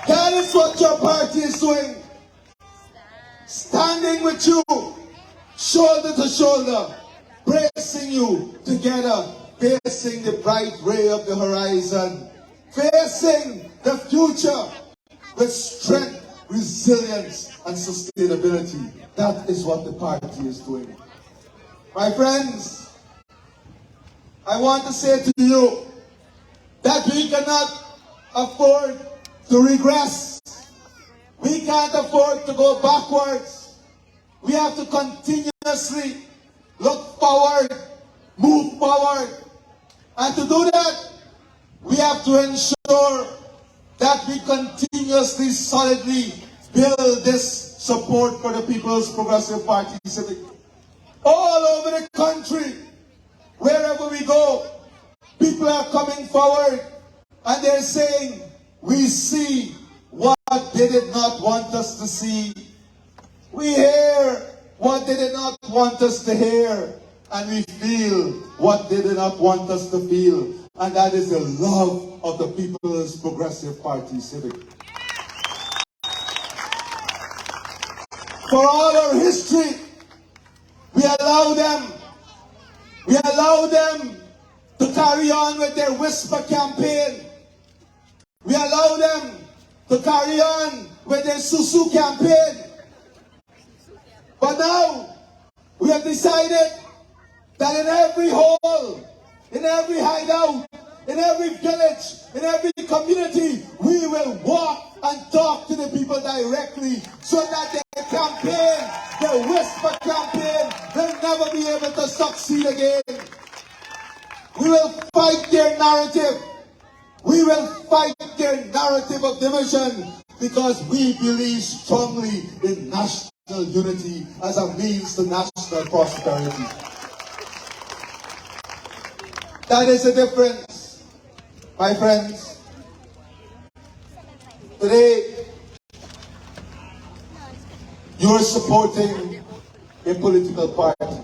That is what your party is doing. Standing with you, shoulder to shoulder, bracing you together, facing the bright ray of the horizon, facing the future with strength, resilience, and sustainability. That is what the party is doing. My friends, I want to say to you that we cannot afford to regress. We can't afford to go backwards. We have to continuously look forward, move forward. And to do that, we have to ensure that we continuously, solidly build this support for the People's Progressive Party Civic. All over the country, wherever we go, people are coming forward and they're saying, we see what they did not want us to see. We hear what they did not want us to hear. And we feel what they did not want us to feel. And that is the love of the People's Progressive Party Civic. For all our history, we allow them to carry on with their whisper campaign. We allow them to carry on with their susu campaign. But now, we have decided that in every hole, in every hideout, in every village, in every community, we will walk and talk to the people directly so that their campaign, their whisper campaign, will never be able to succeed again. We will fight their narrative. We will fight their narrative of division because we believe strongly in national unity as a means to national prosperity. That is the difference, my friends. Today, you're supporting a political party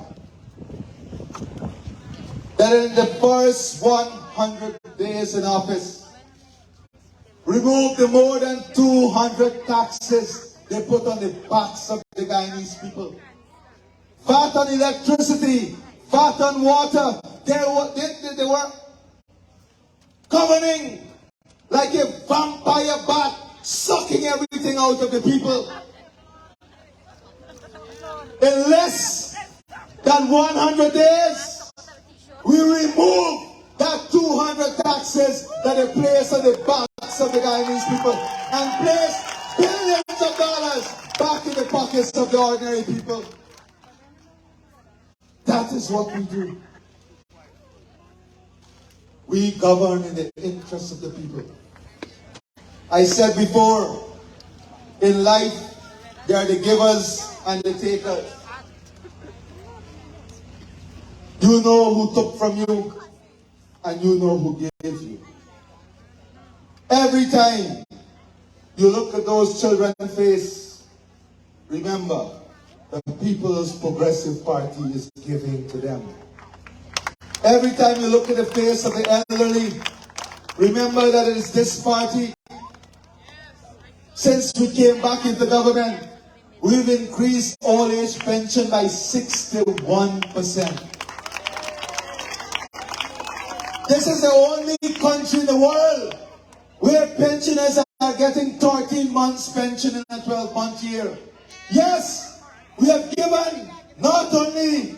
that in the first 100 days in office removed the more than 200 taxes they put on the backs of the Guyanese people. VAT on electricity, VAT on water. They were governing like a vampire bat, sucking everything out of the people. In less than 100 days, we remove that 200 taxes that they place on the backs of the Guyanese people and place billions of dollars back in the pockets of the ordinary people. That is what we do. We govern in the interests of the people. I said before, in life, there are the givers and the takers. You know who took from you, and you know who gave you. Every time you look at those children's face, remember, the People's Progressive Party is giving to them. Every time you look at the face of the elderly, remember that it is this party. Since we came back into government, we've increased old age pension by 61%. This is the only country in the world where pensioners are getting 13 months pension in a 12-month year. Yes, we have not only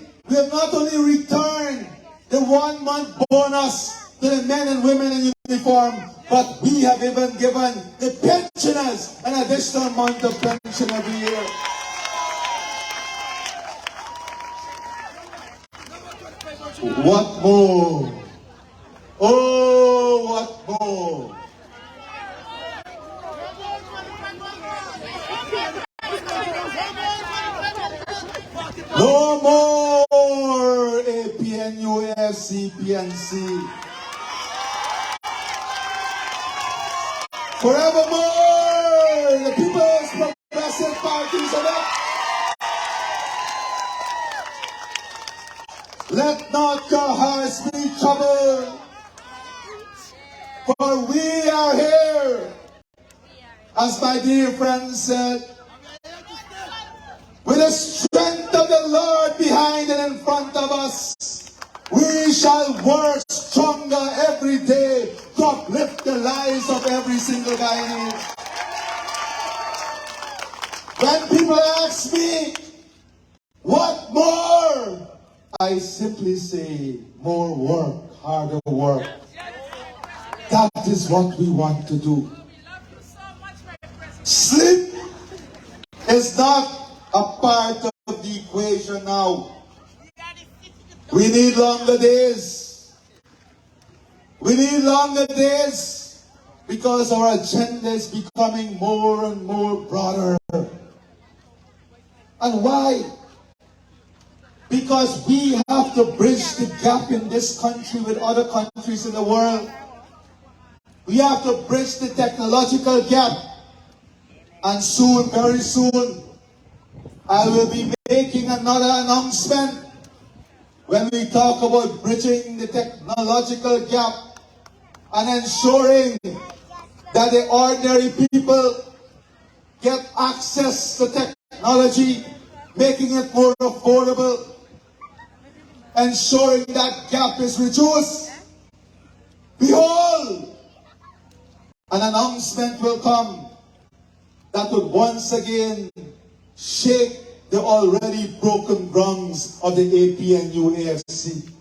returned the 1-month bonus to the men and women in uniform, but we have even given the pensioners an additional month of pension every year. What more? Oh, what more? No more APNU, AFC, PNC. Forevermore, the People's Progressive Parties of it. Let not your hearts be troubled, for we are here, as my dear friend said, with the strength of the Lord behind and in front of us. We shall work stronger every day to uplift the lives of every single Guyanese. When people ask me, what more? I simply say, more work, harder work. That is what we want to do. Sleep is not a part of the equation now. We need longer days. We need longer days because our agenda is becoming more and more broader. And why? Because we have to bridge the gap in this country with other countries in the world. We have to bridge the technological gap. And soon, very soon, I will be making another announcement when we talk about bridging the technological gap and ensuring that the ordinary people get access to technology, making it more affordable, ensuring that gap is reduced. Behold, an announcement will come that would once again shake the already broken grounds of the APNU AFC.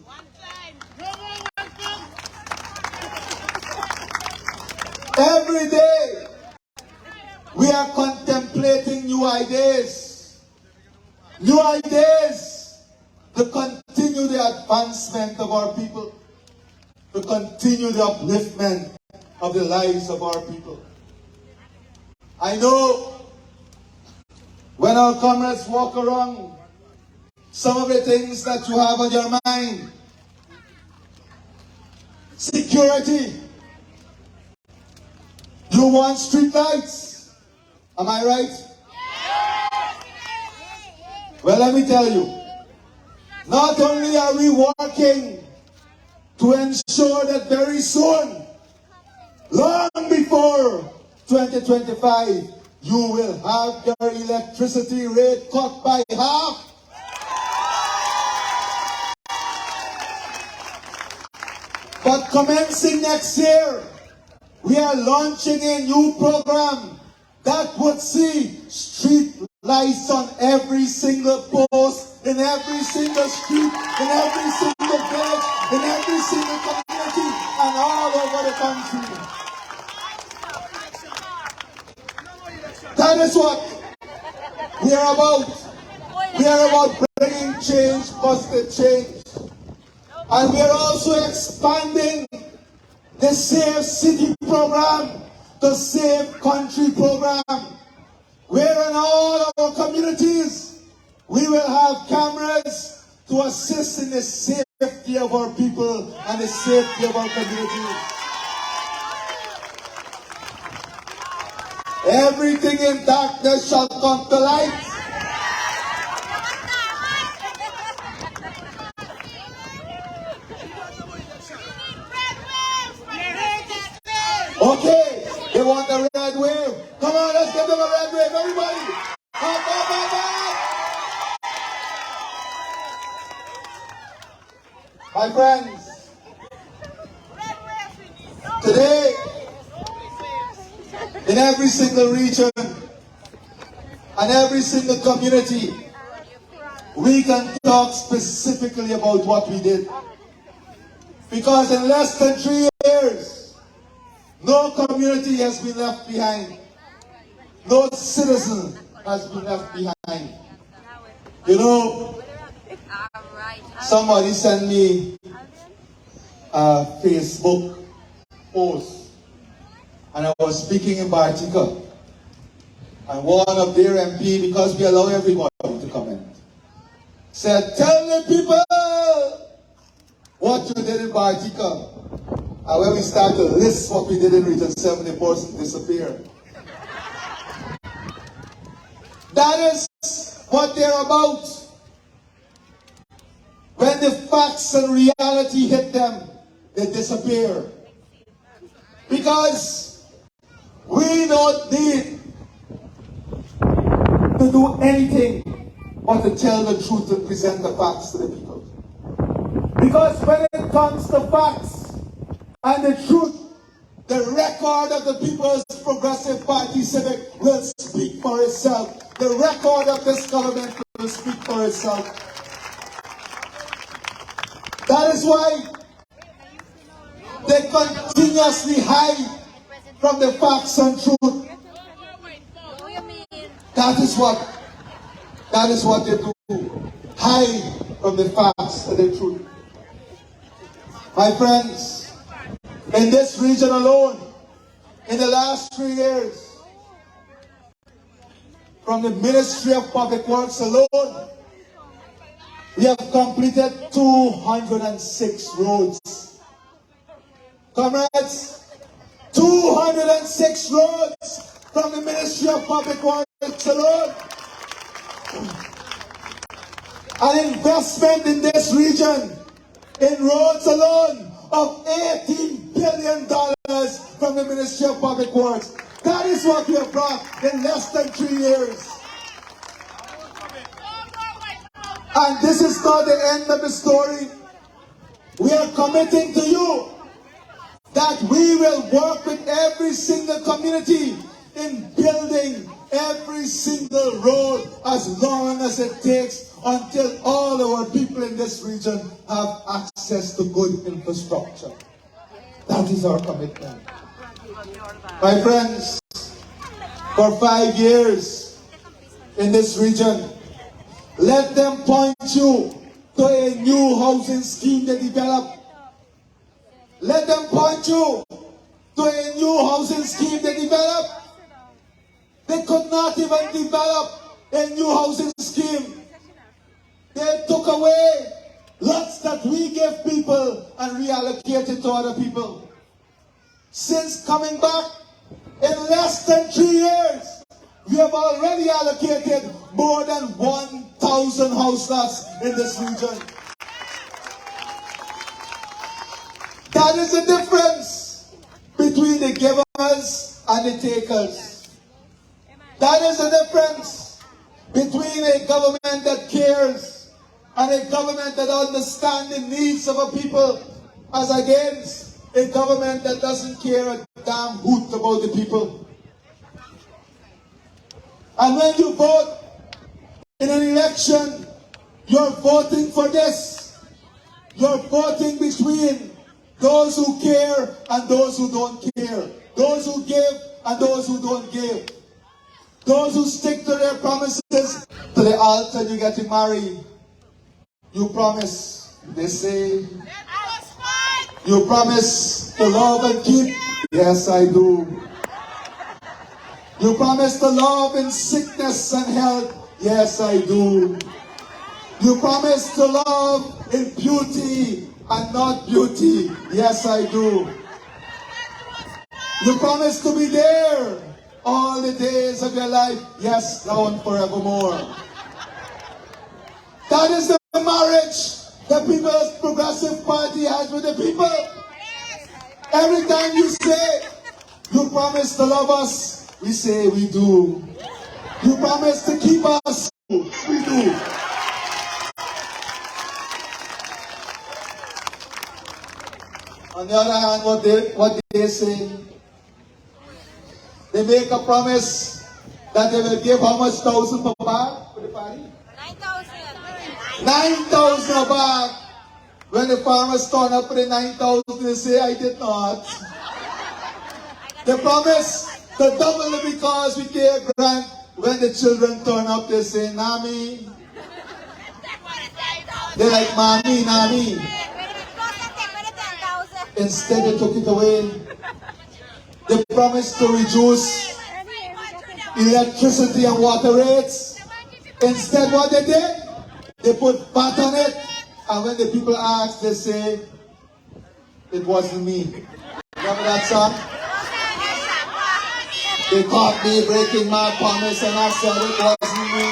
Every day, we are contemplating new ideas to continue the advancement of our people, to continue the upliftment of the lives of our people. I know when our comrades walk around, some of the things that you have on your mind: security. You want street lights. Am I right? Well, let me tell you, not only are we working to ensure that very soon, long before 2025, you will have your electricity rate cut by half. But commencing next year, we are launching a new program that would see street lights on every single post, in every single street, in every single village, in every single community, and all over the country. That is what we are about. We are about bringing change, positive change. And we are also expanding the Save City program, the Save Country program, where in all our communities we will have cameras to assist in the safety of our people and the safety of our communities. Everything in darkness shall come to light. Okay, they want the red wave. Come on, let's give them a red wave, everybody. Up, up, up, up. My friends, today, in every single region and every single community, we can talk specifically about what we did. Because in less than 3 years, no community has been left behind. No citizen has been left behind. You know, somebody sent me a Facebook post, and I was speaking in Bartica, and one of their MP, because we allow everybody to comment, said, "Tell the people what you did in Bartica." And when we start to list what we did in Region 7, the person disappeared. That is what they're about. When the facts and reality hit them, they disappear. Because we don't need to do anything but to tell the truth and present the facts to the people. Because when it comes to facts and the truth, the record of the People's Progressive Party Civic will speak for itself. The record of this government will speak for itself. That is why they continuously hide from the facts and truth. That is what they do. Hide from the facts and the truth. My friends, in this region alone, in the last 3 years, from the Ministry of Public Works alone, we have completed 206 roads. Comrades, 206 roads from the Ministry of Public Works alone. An investment in this region, in roads alone, of $18 billion from the Ministry of Public Works. That is what we have brought in less than 3 years. And this is not the end of the story. We are committing to you that we will work with every single community in building every single road as long as it takes until all our people in this region have access to good infrastructure. That is our commitment. My friends, for 5 years in this region, let them point you to a new housing scheme they developed. Let them point you to a new housing scheme they developed. They could not even develop a new housing scheme. They took away lots that we gave people and reallocated to other people. Since coming back, in less than 3 years, we have already allocated more than 1,000 house lots in this region. That is the difference between the givers and the takers. That is the difference between a government that cares and a government that understands the needs of a people as against a government that doesn't care a damn hoot about the people. And when you vote in an election, you're voting for this. You're voting between those who care and those who don't care. Those who give and those who don't give. Those who stick to their promises to the altar you get married. You promise, they say. You promise to love and keep. Yes, I do. You promise to love in sickness and health. Yes, I do. You promise to love in beauty and not beauty. Yes, I do. You promise to be there all the days of your life. Yes, now and forevermore. That is the marriage the People's Progressive Party has with the people. Every time you say, you promise to love us, we say we do. You promise to keep us, we do. On the other hand, what they say, they make a promise that they will give how much thousand per bag for the party? 9,000. 9,000 a bag. When the farmers turn up for the 9,000, they say, I did not. They promise to double it because we gave a grant. When the children turn up, they say, Nami. They're like, Mami, Nami. Instead, they took it away. They promised to reduce electricity and water rates. Instead, what they did? They put VAT on it. And when the people ask, they say, it wasn't me. Remember that song? They caught me breaking my promise and I said it wasn't me.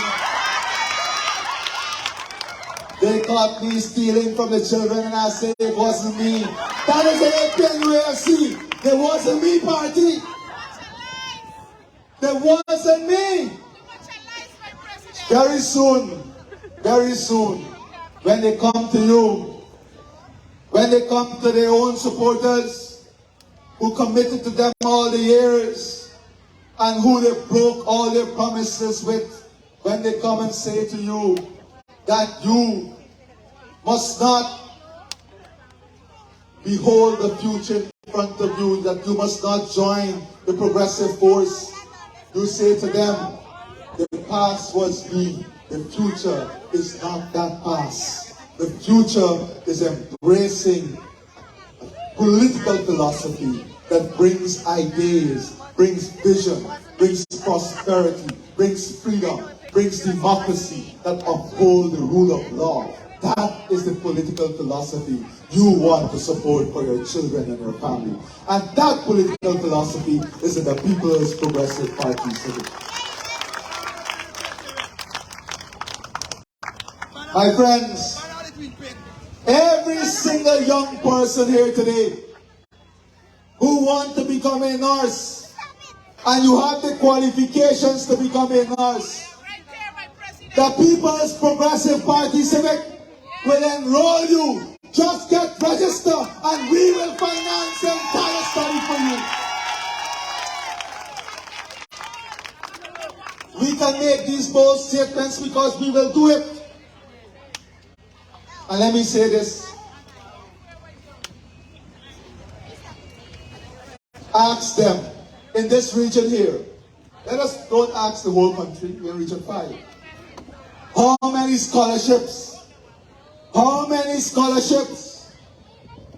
They caught me stealing from the children and I said it wasn't me. That is the APNUAFC. It wasn't me, party. It wasn't me. Very soon, when they come to you, when they come to their own supporters who committed to them all the years and who they broke all their promises with, when they come and say to you that you must not behold the future in front of you, that you must not join the progressive force, you say to them, The past was me. The future is not that past. The future is embracing political philosophy that brings ideas, brings vision, brings prosperity, brings freedom, brings democracy, that uphold the rule of law. That is the political philosophy you want to support for your children and your family. And that political philosophy is in the People's Progressive Party today. My friends, every single young person here today who want to become a nurse, and you have the qualifications to become a nurse, the People's Progressive Party Civic will enroll you. Just get registered and we will finance and entire study for you. We can make these bold statements because we will do it. And let me say this. Ask them in this region here. Let us don't ask the whole country. We're in region 5. How many scholarships? How many scholarships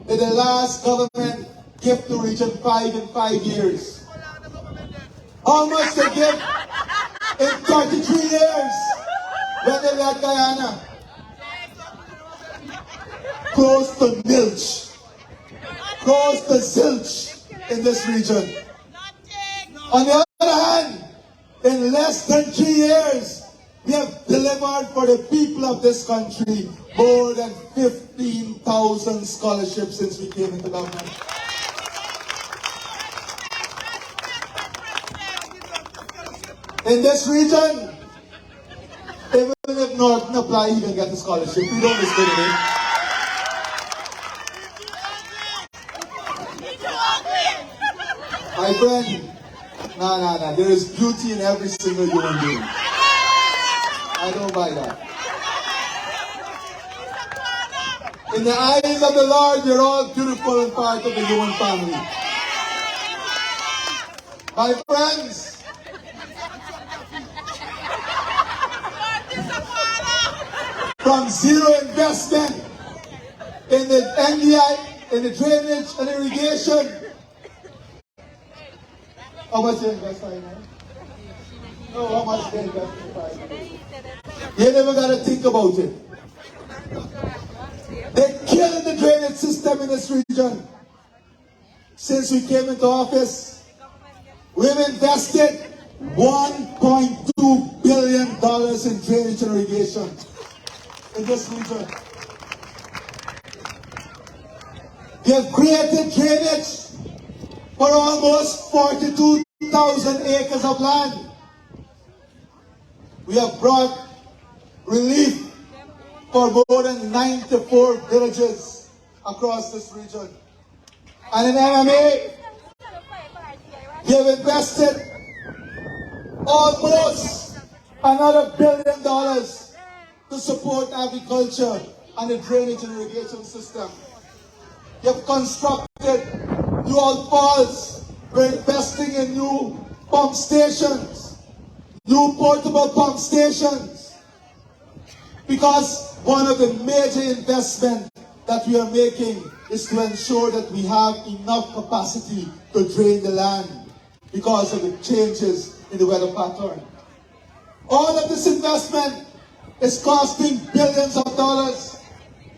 did the last government give to region 5 in 5 years? How much they give in 33 years when they led Guyana? Close to nilch. Close to zilch in this region. On the other hand, in less than 3 years, we have delivered for the people of this country more than 15,000 scholarships since we came into government. In this region, even if Norton apply, he can get a scholarship. We don't discriminate. My friend, no. There is beauty in every single human being. I don't buy that. In the eyes of the Lord, you're all beautiful and part of the human family. My friends, from zero investment in the NDI, in the drainage and irrigation, how much you invest right now? No, how much they invest in. You never got to think about it. They killed the drainage system in this region. Since we came into office, we've invested $1.2 billion in drainage and irrigation in this region. We have created drainage for almost 42,000 acres of land. We have brought relief for more than 94 villages across this region. And in MMA, we have invested almost another $1 billion to support agriculture and the drainage and irrigation system. We have constructed new outfalls. We're investing in new pump stations, new portable pump stations, because one of the major investments that we are making is to ensure that we have enough capacity to drain the land because of the changes in the weather pattern. All of this investment is costing billions of dollars.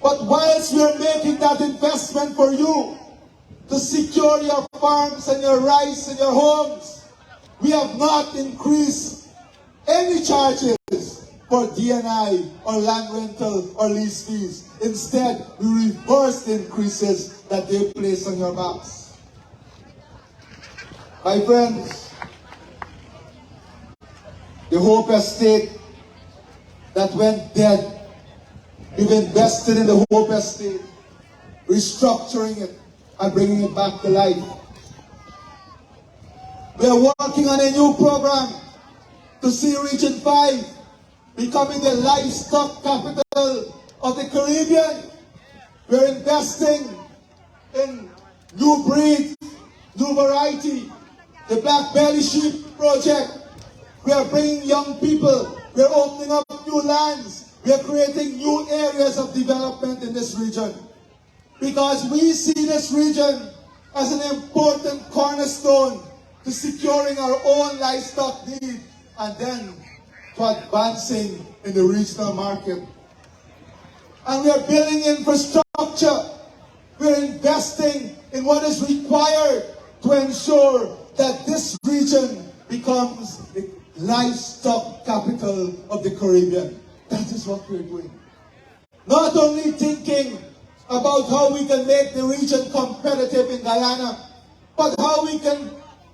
But whilst we are making that investment for you to secure your farms and your rice and your homes, we have not increased any charges for DNI or land rental or lease fees. Instead, we reverse the increases that they place on your backs. My friends, the Hope Estate that went dead, we've invested in the Hope Estate, restructuring it and bringing it back to life. We are working on a new program to see Region 5 becoming the livestock capital of the Caribbean. We're investing in new breed, new variety, the black belly sheep project, We are bringing young people. We are opening up new lands. We are creating new areas of development in this region. Because we see this region as an important cornerstone to securing our own livestock need and then to advancing in the regional market. And we are building infrastructure. We are investing in what is required to ensure that this region becomes the livestock capital of the Caribbean. That is what we're doing. Not only thinking about how we can make the region competitive in Guyana, but how we can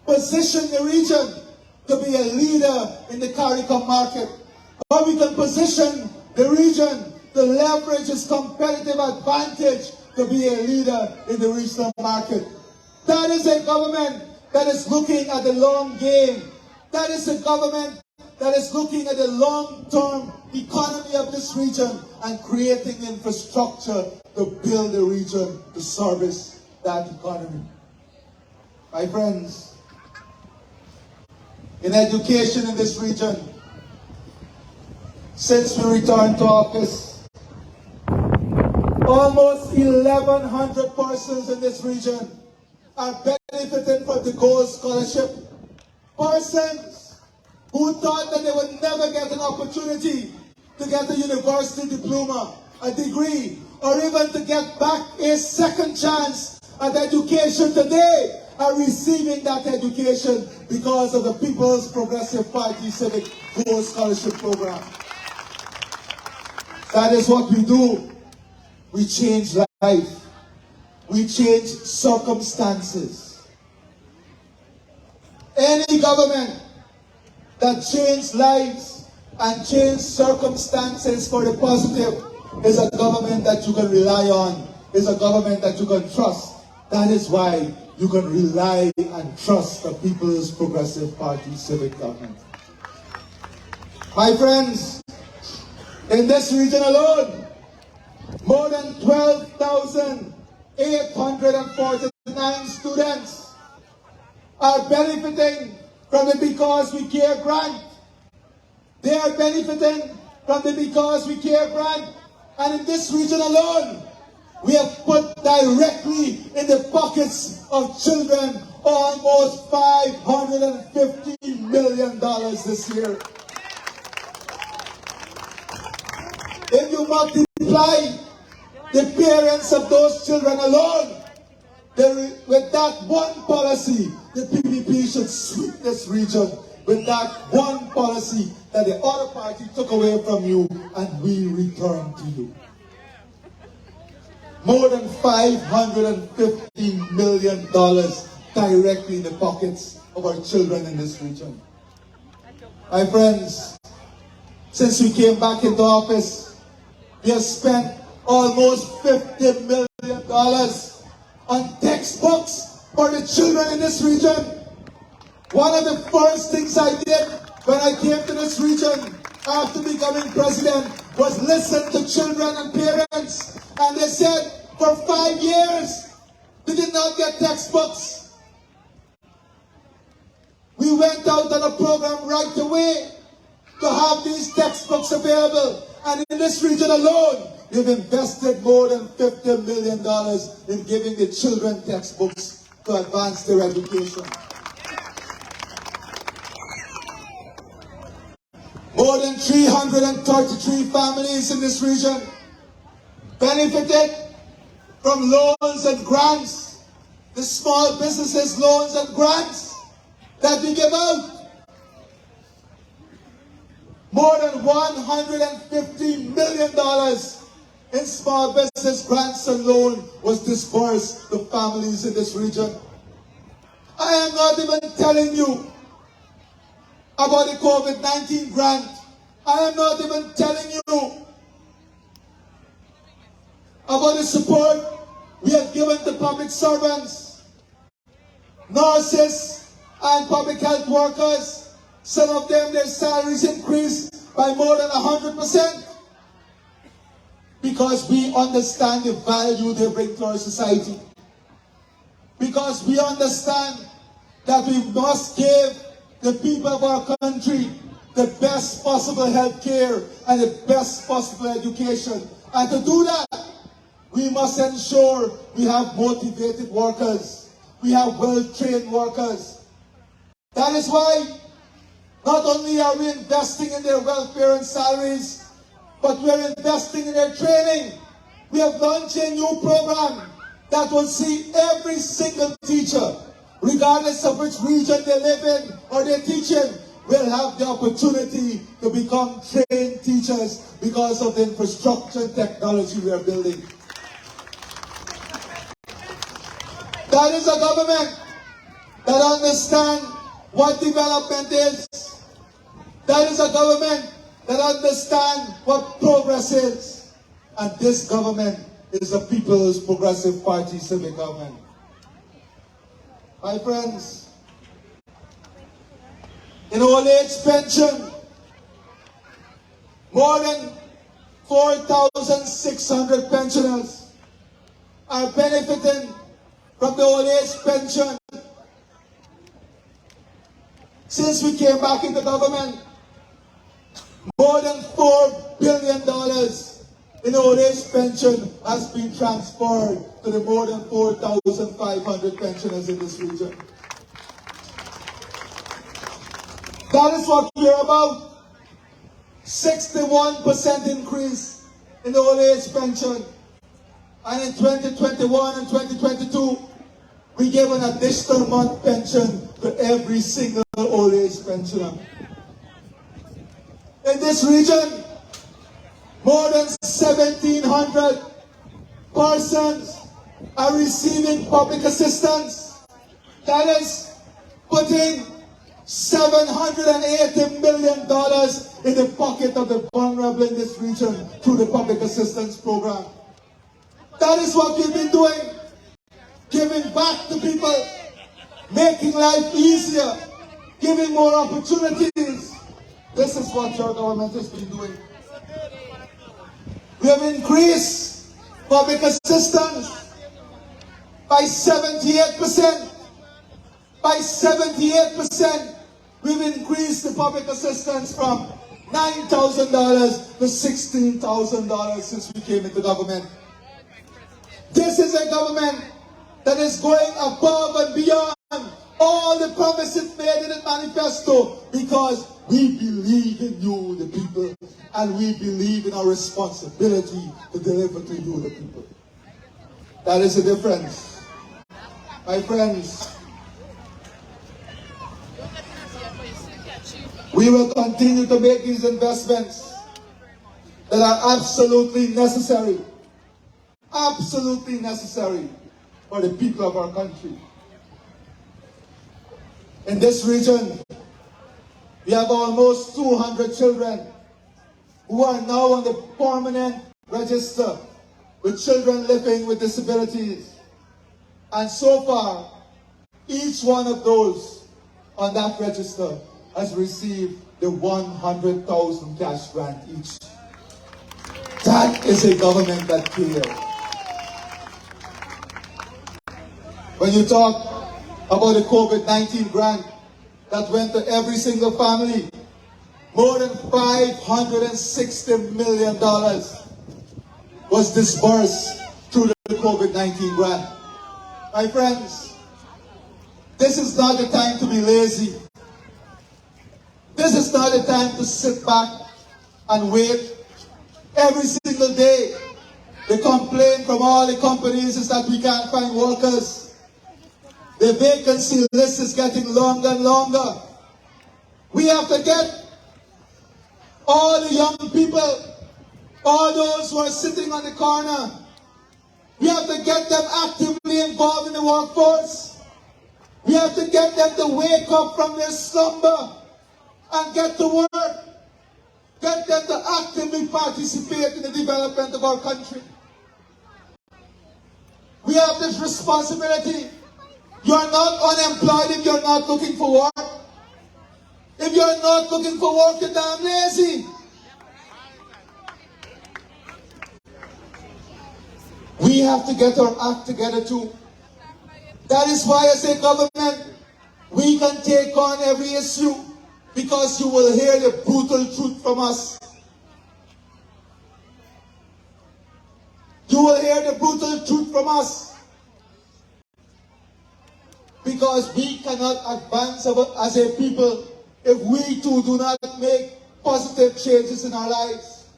position the region to be a leader in the CARICOM market. How we can position the region to leverage its competitive advantage to be a leader in the regional market. That is a government that is looking at the long game. That is a government that is looking at the long-term economy of this region and creating infrastructure to build the region to service that economy. My friends, in education in this region, since we returned to office, almost 1,100 persons in this region are benefiting from the Gold Scholarship. Persons who thought that they would never get an opportunity to get a university diploma, a degree, or even to get back a second chance at education today are receiving that education because of the People's Progressive Party Civic Gold Scholarship Program. That is what we do. We change life. We change circumstances. Any government that changes lives and changes circumstances for the positive is a government that you can rely on, is a government that you can trust. That is why you can rely and trust the People's Progressive Party Civic Government. My friends, in this region alone, more than 12,849 students are benefiting from the Because We Care grant. They are benefiting from the Because We Care grant. And in this region alone, we have put directly in the pockets of children almost $550 million this year. If you multiply the parents of those children alone, with that one policy, the PPP should sweep this region with that one policy that the other party took away from you and we return to you. More than $550 million directly in the pockets of our children in this region. My friends, since we came back into office, we have spent almost $50 million on textbooks for the children in this region. One of the first things I did when I came to this region after becoming president was listen to children and parents. And they said, for 5 years, they did not get textbooks. We went out on a program right away to have these textbooks available. And in this region alone, we've invested more than $50 million in giving the children textbooks to advance their education. More than 333 families in this region benefited from loans and grants, the small businesses loans and grants that we give out. More than $150 million in small business grants and loans was disbursed to families in this region. I am not even telling you about the COVID-19 grant. I am not even telling you about the support we have given to public servants, nurses, and public health workers. Some of them, their salaries increased by more than 100% because we understand the value they bring to our society. Because we understand that we must give the people of our country the best possible health care and the best possible education. And to do that, we must ensure we have motivated workers. We have well-trained workers. That is why not only are we investing in their welfare and salaries, but we're investing in their training. We have launched a new program that will see every single teacher, regardless of which region they live in or they're teaching, will have the opportunity to become trained teachers because of the infrastructure and technology we are building. That is a government that understands what development is. That is a government that understands what progress is. And this government is the People's Progressive Party civic government. My friends, in old age pension, more than 4,600 pensioners are benefiting from the old age pension. Since we came back into government, more than $4 billion in old age pension has been transferred to the more than 4,500 pensioners in this region. That is what we're about. 61% increase in the old age pension. And in 2021 and 2022, we gave an additional month pension to every single old age pensioner. In this region, more than 1,700 persons are receiving public assistance. That is putting $780 million in the pocket of the vulnerable in this region through the public assistance program. That is what we've been doing, giving back to people, making life easier, giving more opportunities. This is what your government has been doing. We have increased public assistance by 78%. By 78%, we've increased the public assistance from $9,000 to $16,000 since we came into government. This is a government that is going above and beyond all the promises made in the manifesto, because we believe in you, the people, and we believe in our responsibility to deliver to you, the people. That is the difference. My friends, we will continue to make these investments that are absolutely necessary for the people of our country. In this region, we have almost 200 children who are now on the permanent register with children living with disabilities. And so far, each one of those on that register has received the 100,000 cash grant each. That is a government that cares. When you talk about the COVID-19 grant that went to every single family, more than $560 million was disbursed through the COVID-19 grant. My friends, this is not the time to be lazy. This is not the time to sit back and wait. Every single day, the complaint from all the companies is that we can't find workers. The vacancy list is getting longer and longer. We have to get all the young people, all those who are sitting on the corner, we have to get them actively involved in the workforce. We have to get them to wake up from their slumber and get to work. Get them to actively participate in the development of our country. We have this responsibility. You are not unemployed if you're not looking for work. If you're not looking for work, you're damn lazy. We have to get our act together too. That is why as a government, We can take on every issue because you will hear the brutal truth from us. You will hear the brutal truth from us. Because we cannot advance as a people if we too do not make positive changes in our lives.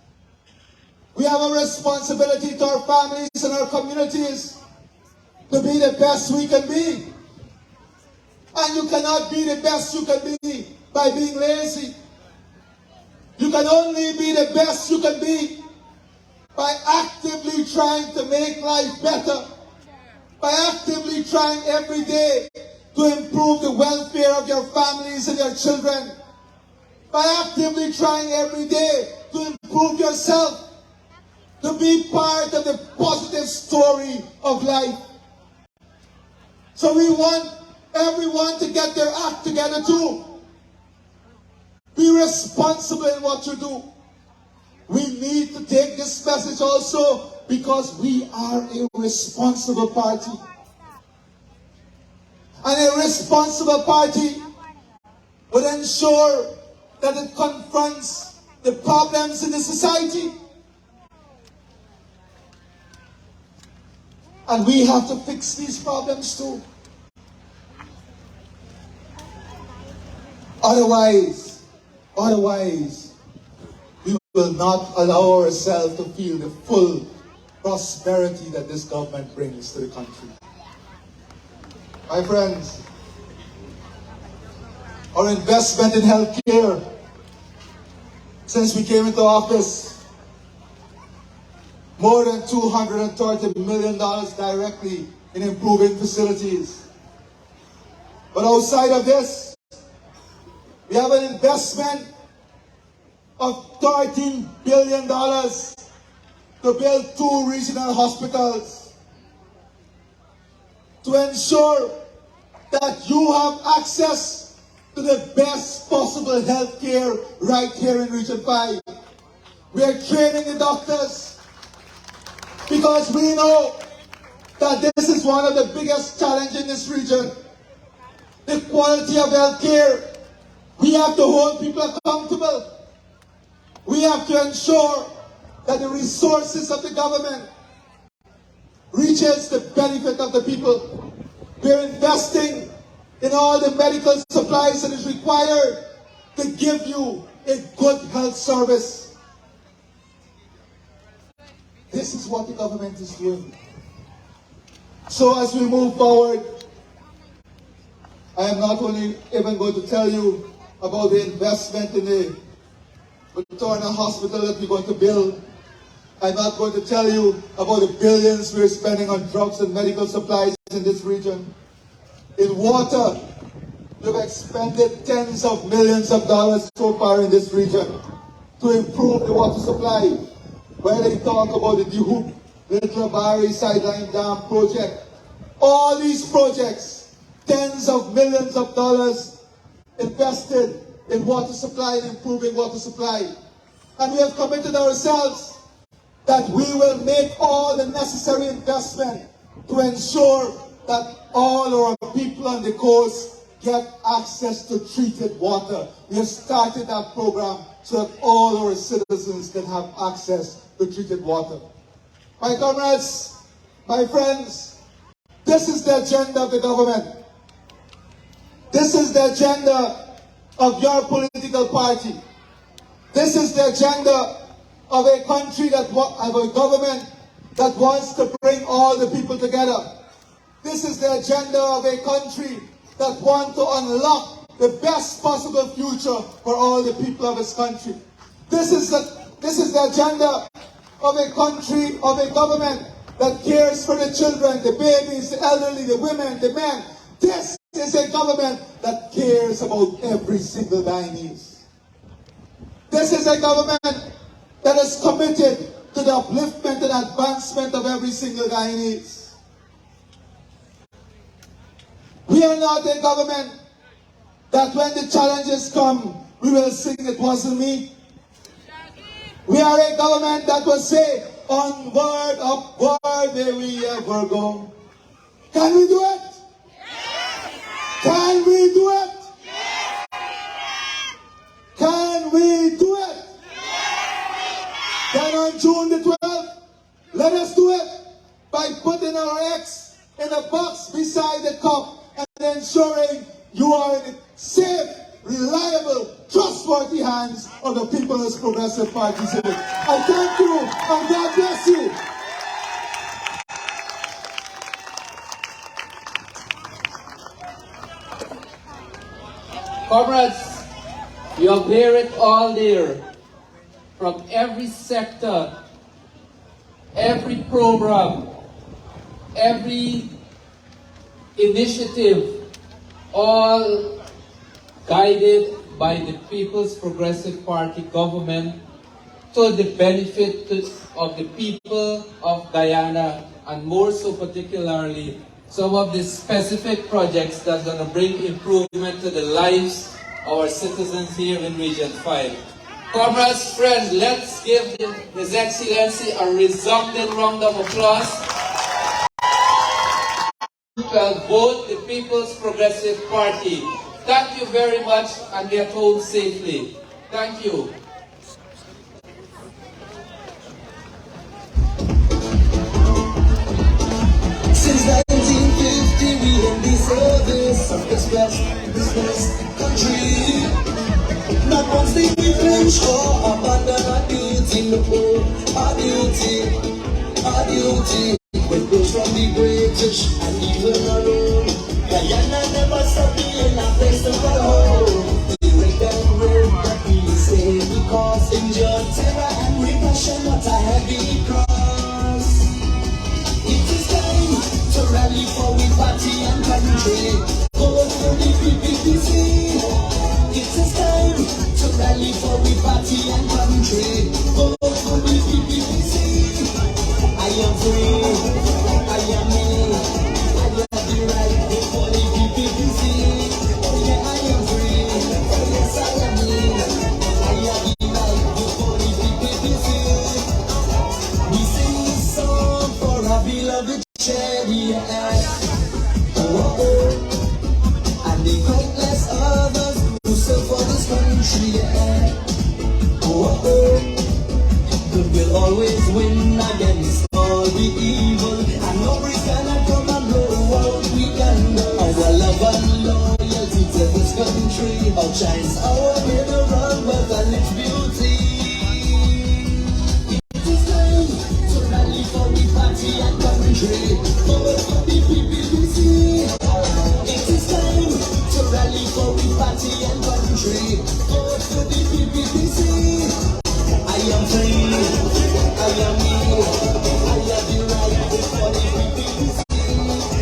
We have a responsibility to our families and our communities to be the best we can be. And you cannot be the best you can be by being lazy. You can only be the best you can be by actively trying to make life better, by actively trying every day to improve the welfare of your families and your children, by actively trying every day to improve yourself, to be part of the positive story of life. So we want everyone to get their act together too. Be responsible in what you do. We need to take this message also because we are a responsible party. And a responsible party would ensure that it confronts the problems in the society. And we have to fix these problems too. Otherwise, we will not allow ourselves to feel the full prosperity that this government brings to the country. My friends, our investment in healthcare since we came into office, more than $230 million directly in improving facilities. But outside of this, we have an investment of $13 billion to build 2 regional hospitals to ensure that you have access to the best possible health care right here in Region 5. We are training the doctors because we know that this is one of the biggest challenges in this region. The quality of health care. We have to hold people accountable. We have to ensure that the resources of the government reaches the benefit of the people. We're investing in all the medical supplies that is required to give you a good health service. This is what the government is doing. So as we move forward, I am not only even going to tell you about the investment in the maternal hospital that we're going to build. I'm not going to tell you about the billions we're spending on drugs and medical supplies in this region. In water, we've expended tens of millions of dollars so far in this region to improve the water supply. Where they talk about the Dihoop, Little Barry Sideline Dam project. All these projects, tens of millions of dollars invested in water supply and improving water supply. And we have committed ourselves that we will make all the necessary investment to ensure that all our people on the coast get access to treated water. We have started that program so that all our citizens can have access to treated water. My comrades, my friends, this is the agenda of the government. This is the agenda of your political party. This is the agenda of a country of a government that wants to bring all the people together. This is the agenda of a country that wants to unlock the best possible future for all the people of its country. This is the agenda of a country, of a government that cares for the children, the babies, the elderly, the women, the men. This is a government that cares about every single Guyanese. This is a government that is committed to the upliftment and advancement of every single Guyanese. We are not a government that when the challenges come, we will sing "It Wasn't Me." We are a government that will say, "Onward, upward, may we ever go." Can we do it? Can we do it? Can we do it? Then on June the 12th, let us do it by putting our X in a box beside the cup and ensuring you are in safe, reliable, trustworthy hands of the People's Progressive Party. I thank you and God bless you. Comrades, you have heard it all there. From every sector, every program, every initiative, all guided by the People's Progressive Party government to the benefit of the people of Guyana, and more so particularly some of the specific projects that are going to bring improvement to the lives of our citizens here in Region 5. Comrades, friends, let's give His Excellency a resounding round of applause. Vote the People's Progressive Party. Thank you very much and get home safely. Thank you. Since 1950 we in the service of this blessed country. Not once did we flinch or abandon our duty, no, our duty. When goes from the British and even our own, Guyana never stopped being a place to call home. We break down road that we say because injured terror and repression, what a heavy cross. It is time to rally for we party and country. Vote for the PPP. It is time to rally for we party and country. Vote for the PPP. I am free, I am me, I have the right to vote for the PPP. Oh yeah, I am free, oh yes I am me, I have the right to vote for the PPP. We sing this song for our beloved chariot. Oh, oh. And the countless others who serve for this country. Oh, oh. Good will always win against all the evil, and no breeze cannot come and blow out we can. Our love and loyalty to this country outshines our mineral wealth and its beauty. It is time to rally for the party and country. Vote for the PPP. It is time to rally for the party and country. Vote for the PPP. I am free, I am me, I have the right to for the PPP.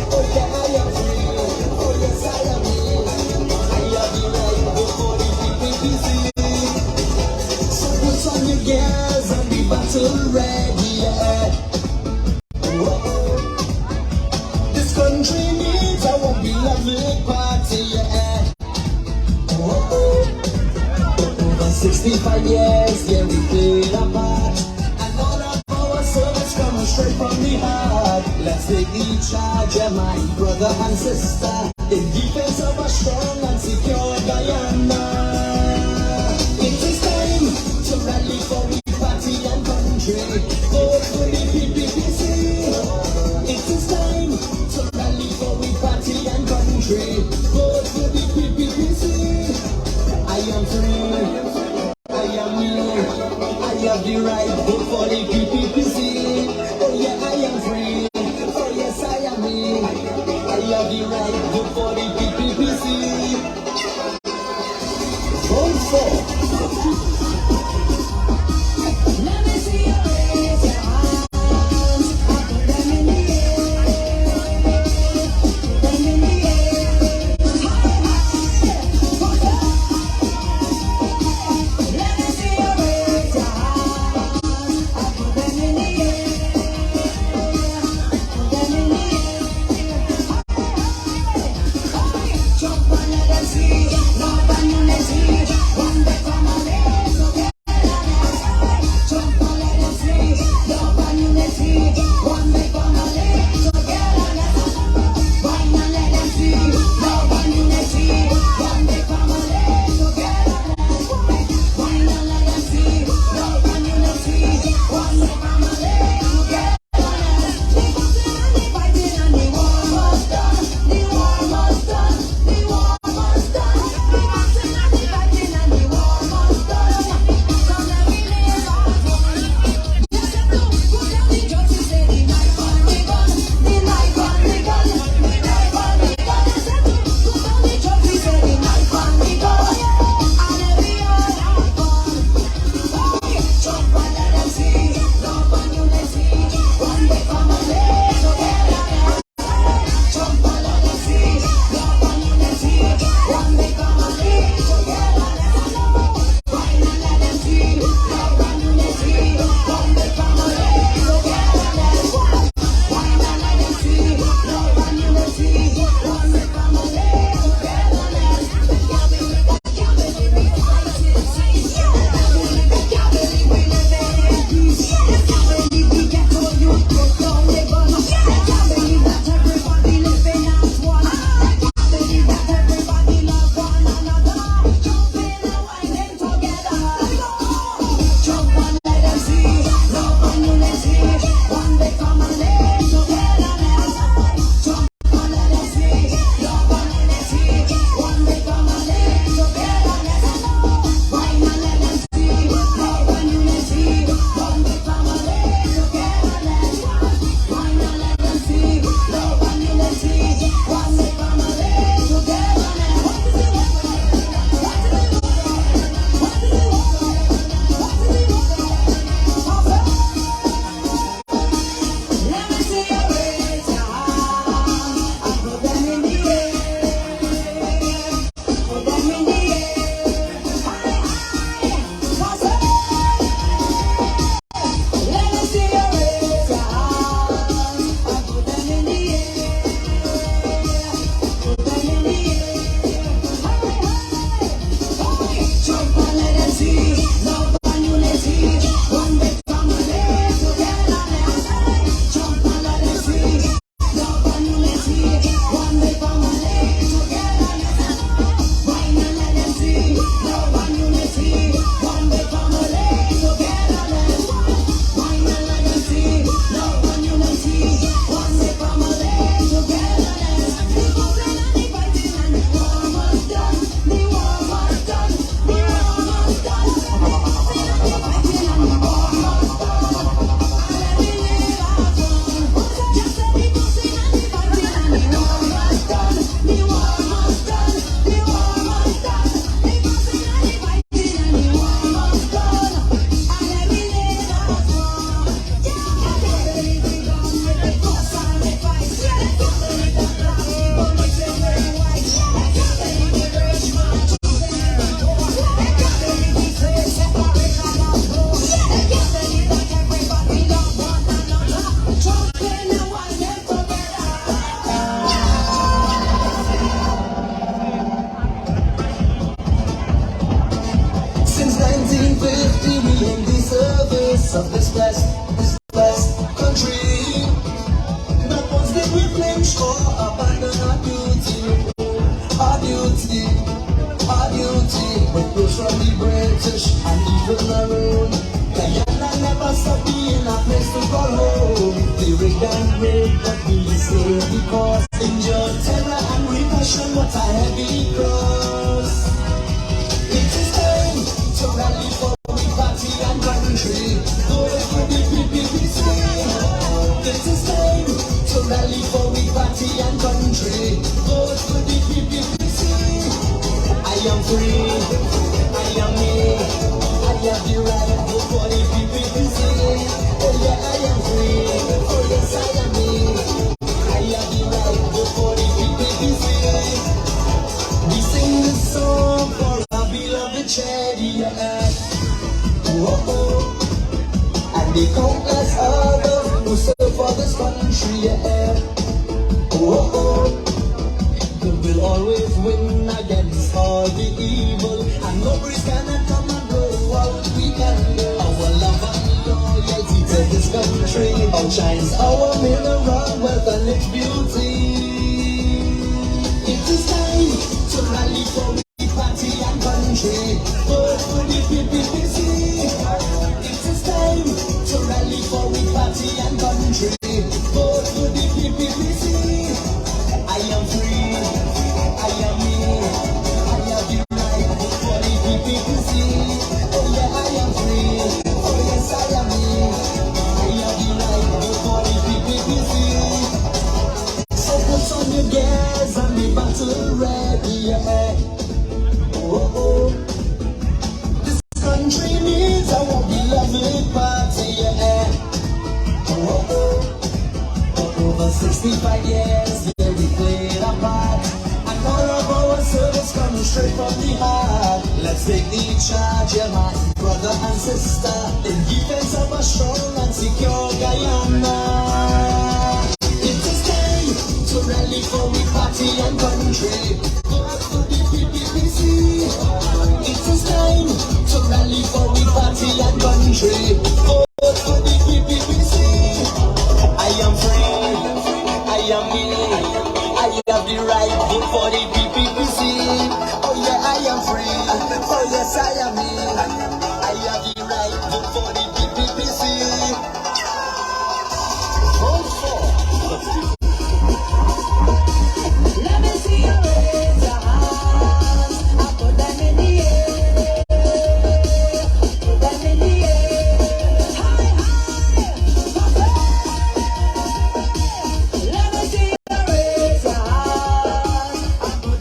Oh yeah, I am free, oh yes I am me, I have the right to for the PPP. So put on your gears and be battle ready, oh. This country needs our beloved party, oh. 65 years, yeah, we played a part, and all of our service comes straight from the heart. Let's take the charge, yeah, my brother and sister, in defense of a strong and secure Guyana. It is time to rally for the party and country. Vote for the PPP. It is time to rally for the party and country. Vote for the PPP. I am free, I am me, I have the right to vote for the PPP. Oh yeah, I am free, oh yes I am me, I have the right to vote for the PPP. Vote for. Let me see you raise your hands, I put them in the air, put them in the air. Let me see you raise your hands, I put them in the air, put them in the air. Jump on the sea, love on the sea, one day from a 1950 we in the service of this blessed country. Not once did we flinch or abandon our duty. Our duty, our duty. With close from the British and even our own. Guyana never stopped being a place to call home. They rigged and raped, but we stay because endured terror and repression, what a heavy cross. It is time to rally for the party and country. Vote for the PPP. It is time to rally for the party and country. Vote for the PPP. I am free, I am me, I have the right to vote for the PPP. Oh yeah, I am free, oh yes I am me, I have the right to vote for the PPP. We sing this song for our beloved Chadian. Oh oh, and the countless others who serve for this country. Oh oh. We'll always win against all the evil, and no breeze cannot come and go out. We can go. Our love and loyalty to this country outshines our mineral wealth and its beauty. It is time to rally for the party and country. Vote for the PPP. It is time to rally for the party and country. Vote for the PPP. I am free, I am me, I have the right for the PPP. Oh yeah, I am free, oh yes I am me, I have the right for the PPP. So put on your gears and be battle ready. Oh oh, this country needs our beloved party. Oh oh. Over 65 years, yeah, we played our part, and all of our service comes straight from the heart. Let's take the charge, yeah, my brother and sister, in defense of a strong and secure Guyana. It is time to rally for we party and country. Vote for the PPP. It is time to rally for we party and country. Vote for the PPP. I am free, I am me, I have the right vote for the PPP. Oh yeah, I am free, oh yes I am me, I have the right vote for the PPP. Vote for. Let me see you raise your hands, I put them in the air, put them in the air, high, high. Let me see you raise your hands, I put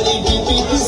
the PPP